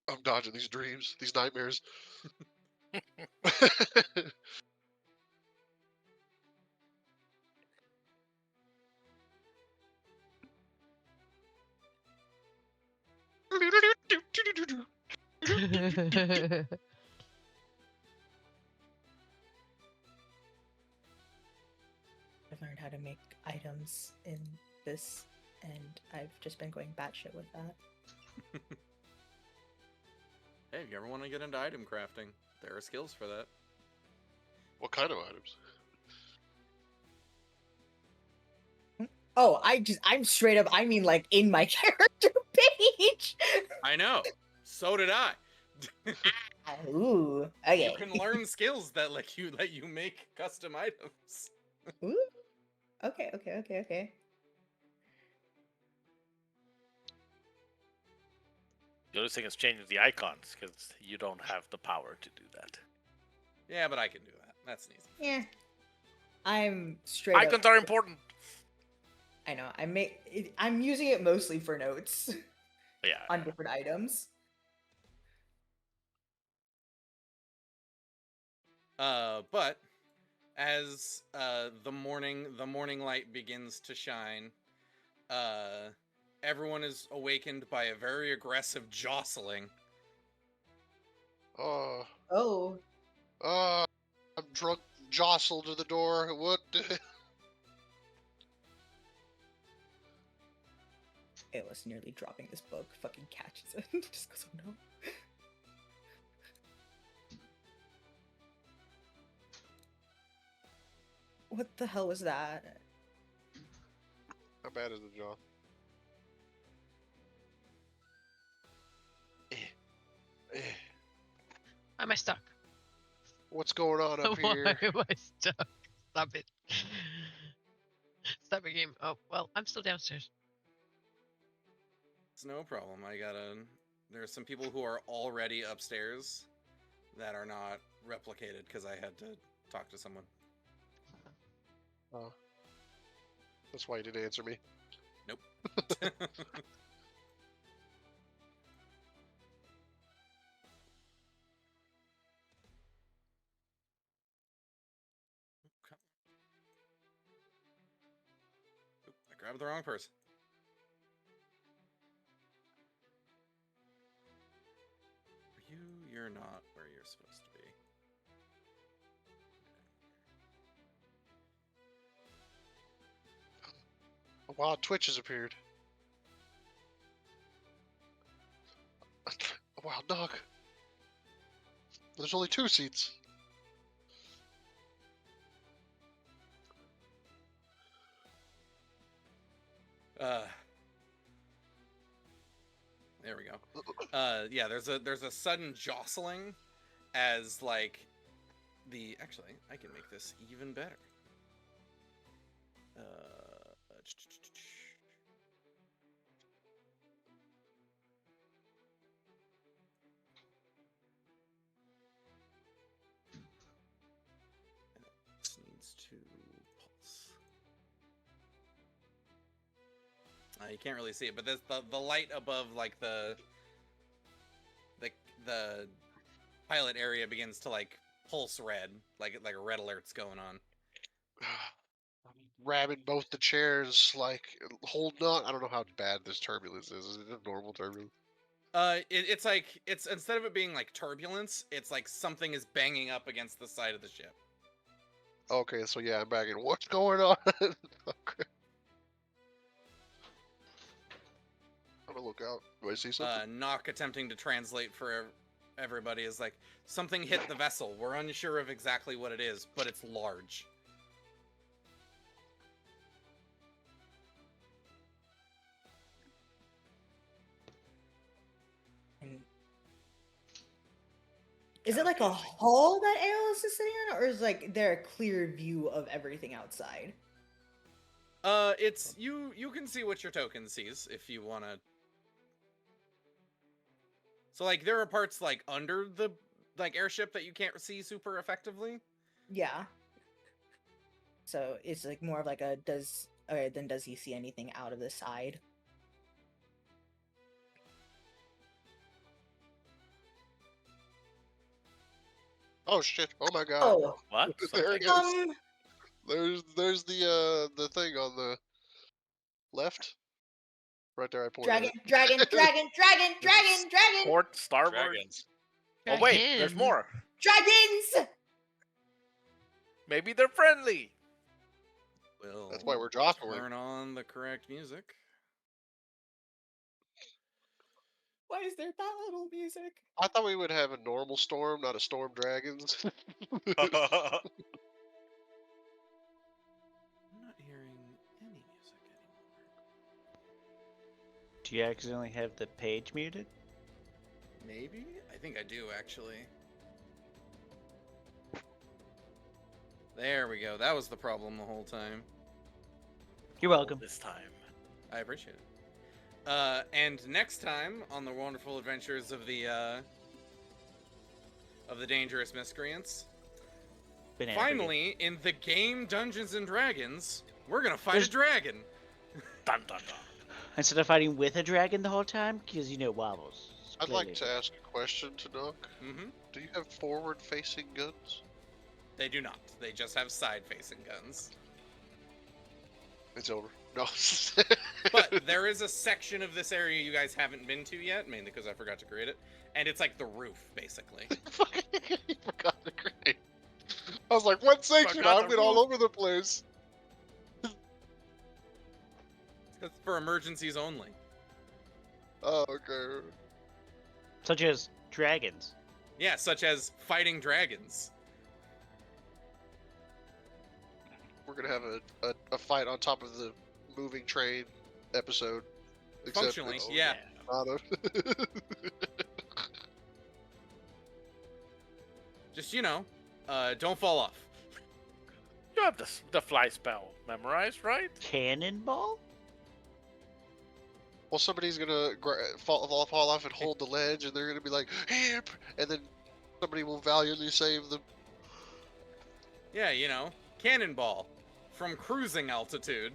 I'm dodging these dreams, these nightmares. I've learned how to make items in this, and I've just been going batshit with that. Hey, if you ever want to get into item crafting, there are skills for that. What kind of items? Oh, I'm straight up, I mean like in my character page. I know. So did I. Ooh, okay. You can learn skills that let you make custom items. Ooh. Okay. The only thing is changing the icons because you don't have the power to do that. Yeah, but I can do that. That's easy. Yeah. I'm straight Icons up. are important. I know. I'm using it mostly for notes Yeah. on different items. But as the morning light begins to shine, everyone is awakened by a very aggressive jostling. Oh, Oh. I'm drunk, jostled to the door. What? Aeolus nearly dropping this book fucking catches it and just goes, oh no. What the hell was that? How bad is the jaw? Why am I stuck? What's going on up Why here? am I stuck? Stop it. Stop your game. Oh, well, I'm still downstairs. It's no problem. There are some people who are already upstairs that are not replicated because I had to talk to someone. Oh. That's why you didn't answer me. Nope. Okay. Oop, I grabbed the wrong person. You're not where you're supposed to be. A wild twitch has appeared. A wild dog. There's only 2 seats. There we go. Yeah, there's a sudden jostling as like actually I can make this even better. This needs to pulse. You can't really see it, but the light above like the pilot area begins to like pulse red, like a red alert's going on. Grabbing both the chairs, like holding on. I don't know how bad this turbulence is. Is it a normal turbulence? It's like it's instead of it being like turbulence, it's like something is banging up against the side of the ship. Okay, so yeah, I'm back in. What's going on? Okay. I'm gonna look out. Do I see something? Knock attempting to translate for everybody is like, something hit the vessel. We're unsure of exactly what it is, but it's large. And is it like a hall that Aeolus is sitting in, or is like there a clear view of everything outside? It's you can see what your token sees if you wanna. So like there are parts like under the like airship that you can't see super effectively. Yeah. So it's like more of like a does. Okay, then does he see anything out of the side? Oh shit! Oh my god! Oh, What? There it Something- is. There's the thing on the left. Right there, I pointed. dragon, It. dragon, Port, starboard. Dragons. Oh wait, there's Dragons. more. dragons! Maybe they're friendly. Well, That's why we're dropping. turn on the correct music. Why is there that little music? I thought we would have a normal storm, not a storm dragons. I'm not hearing any music anymore. Do you accidentally have the page muted? Maybe? I think I do actually. There we go. That was the problem the whole time. You're welcome. This time. I appreciate it. And next time on the wonderful adventures of the dangerous miscreants, Banana finally in the game Dungeons and Dragons, we're gonna fight There's- a dragon. Dun dun dun. Instead of fighting with a dragon the whole time, because you know wobbles. I'd like to ask a question to Doc. Mm-hmm. Do you have forward-facing guns? They do not. They just have side-facing guns. It's over. No. But there is a section of this area you guys haven't been to yet, mainly because I forgot to create it, and it's like the roof, basically. You forgot to create. I was like, what section? Forgot I've the been all roof. over the place. It's for emergencies only. Oh, okay. Such as dragons. Yeah, such as fighting dragons. We're gonna have a fight on top of the moving train episode. Except Functionally, it's yeah. not a- Just, don't fall off. You have the fly spell memorized, right? Cannonball? Well, somebody's gonna fall off and hold the ledge, and they're gonna be like, "Help!" And then somebody will valiantly save them. Yeah, cannonball from cruising altitude.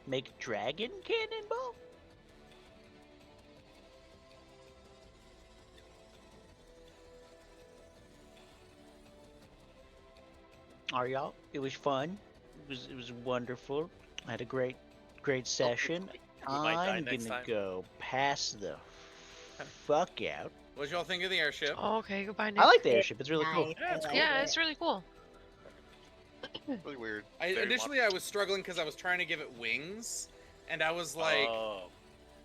Make dragon cannonball? Are y'all? It was fun. It was wonderful. I had a great session. might die I'm next gonna time. go pass the fuck out. What y'all think of the airship? Oh, okay, goodbye, Nick. I like the airship. It's really cool. Nice. Yeah, it's I cool. like Yeah, it. it's really cool. Really weird. Initially, I was struggling because I was trying to give it wings, and I was like, Oh,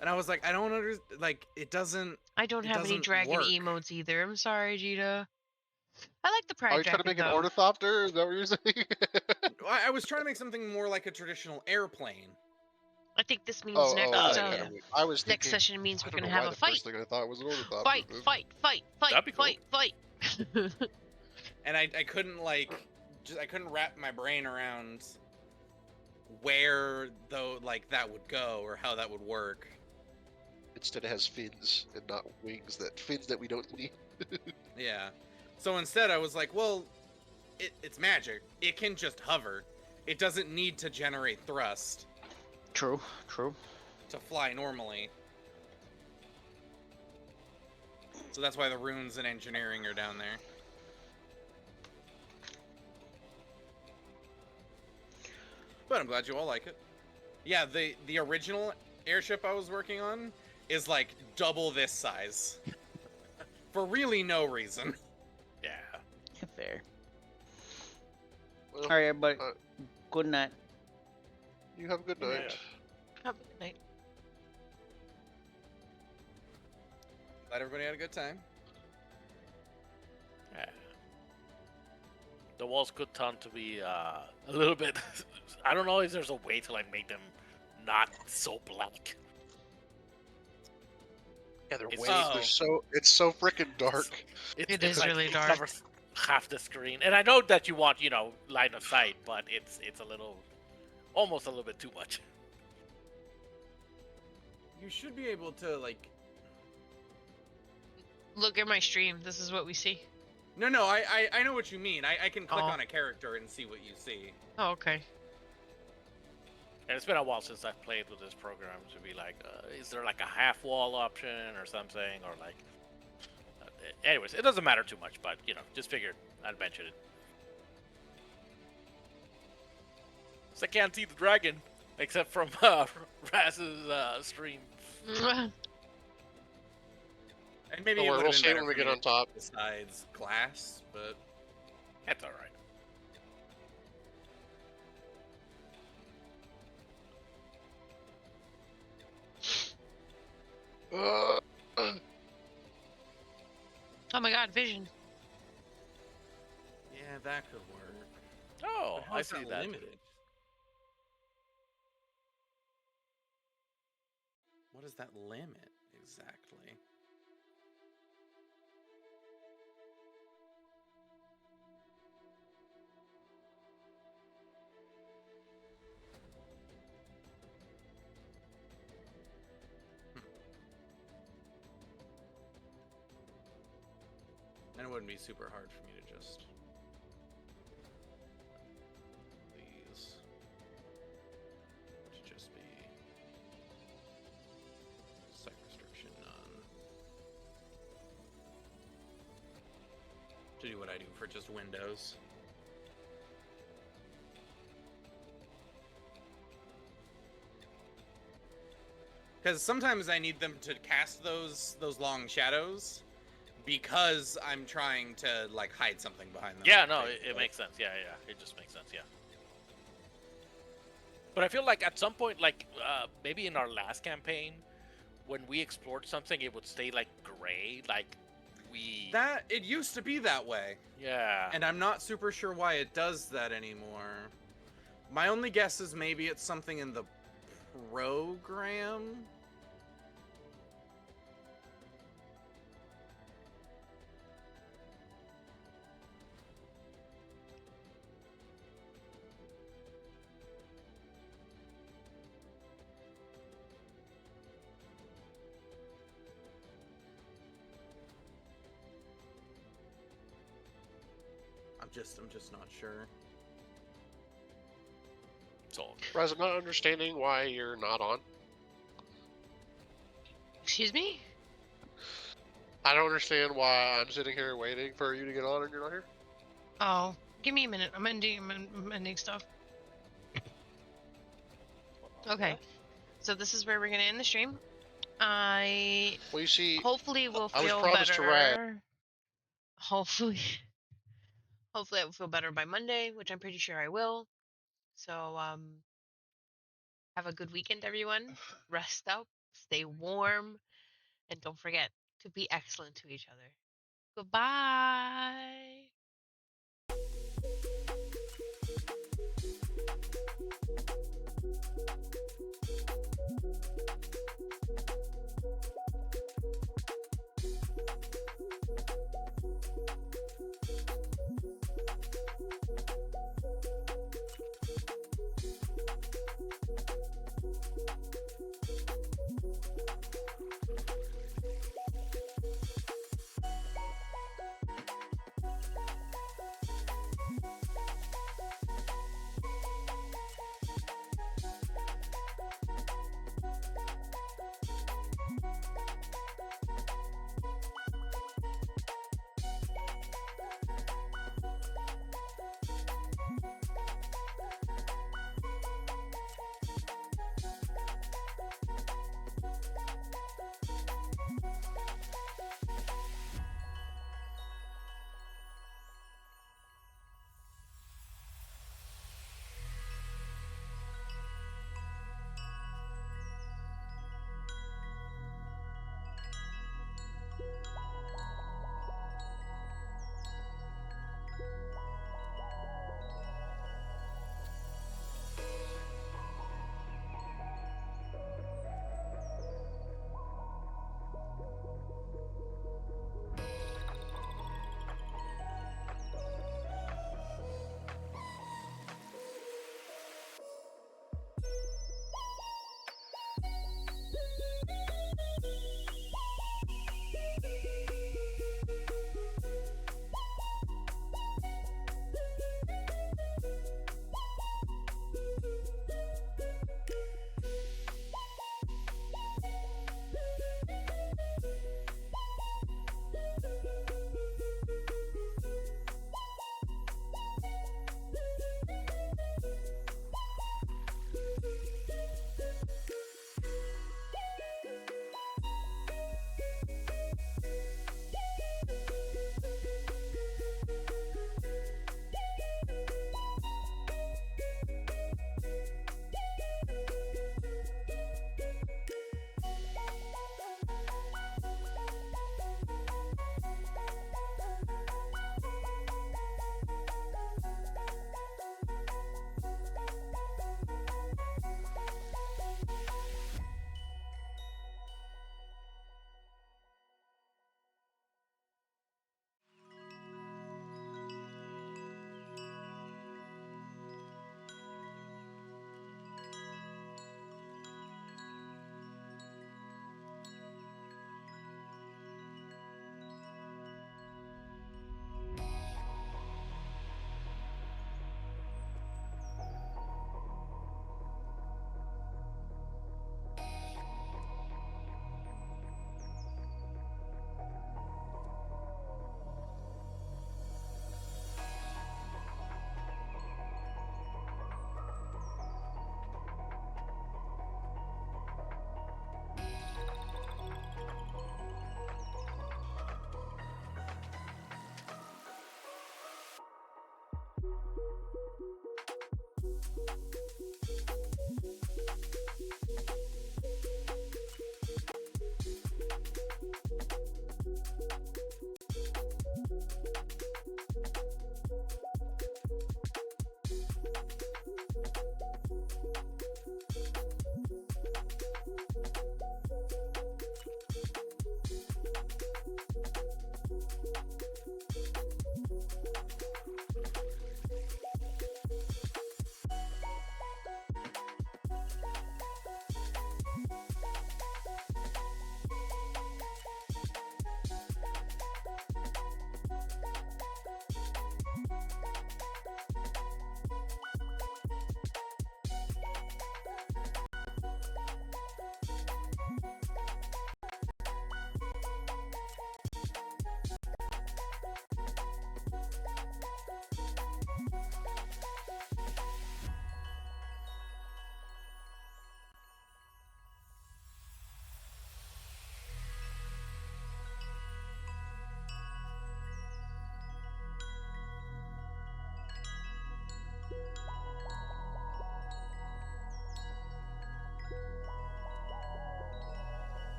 I don't understand. Like, it doesn't. I don't It have any doesn't dragon work. emotes either. I'm sorry, Jita. I like the pride Are you trying to jacket, make an though. ornithopter? Is that what you're saying? I was trying to make something more like a traditional airplane. I think this means oh, next okay. yeah. I was next thinking. session means I we're don't gonna know have why a the fight. first thing I thought was an ornithopter. Fight, man. fight, fight, fight, That'd be cool. fight, fight. And I couldn't I couldn't wrap my brain around where that would go or how that would work. Instead, it has fins and not wings. Fins that we don't need. Yeah. So instead, I was like, well, it's magic. It can just hover. It doesn't need to generate thrust True, true. to fly normally. So that's why the runes and engineering are down there. But I'm glad you all like it. Yeah, the original airship I was working on is like double this size. For really no reason. yeah. Fair. Well, All right, everybody. uh, Good night. you have a good night. Have a good night. Glad everybody had a good time. Yeah. The walls could turn to be a little bit. I don't know if there's a way to make them not so black. Yeah, they're It's- way. Oh. It's so freaking dark. It is really it dark. covers half the screen, and I know that you want line of sight, but it's almost a little bit too much. You should be able to Look at my stream. This is what we see. No, I know what you mean. I can click Oh. on a character and see what you see. Oh, okay. And it's been a while since I've played with this program to be like, is there a half wall option or something, or anyways, it doesn't matter too much, but just figured I'd mention it. So I can't see the dragon except from Raz's stream. And maybe Don't it worry, would we'll have see been when we better get on top. besides glass, but That's all right. Uh, Oh my god, vision. yeah, that could work. Oh, But how I is see that that. limited? What does that limit exactly? And it wouldn't be super hard for me to just these to just be site restriction none. To do what I do for just Windows. Because sometimes I need them to cast those long shadows because I'm trying to hide something behind them. Yeah, no, Right? it makes sense. Yeah, it just makes sense. Yeah. But I feel like at some point, like maybe in our last campaign, when we explored something, it would stay like gray, like we. That it used to be that way, Yeah. and I'm not super sure why it does that anymore. My only guess is maybe it's something in the program. I'm just not sure. So Raz, I'm not understanding why you're not on. Excuse me? I don't understand why I'm sitting here waiting for you to get on and you're not here. Oh, give me a minute. I'm ending stuff. Okay. So this is where we're gonna end the stream. I Well, you see, hopefully will I was feel promised to Raz. better. Hopefully I will feel better by Monday, which I'm pretty sure I will. So have a good weekend, everyone. Rest up, stay warm, and don't forget to be excellent to each other. Goodbye.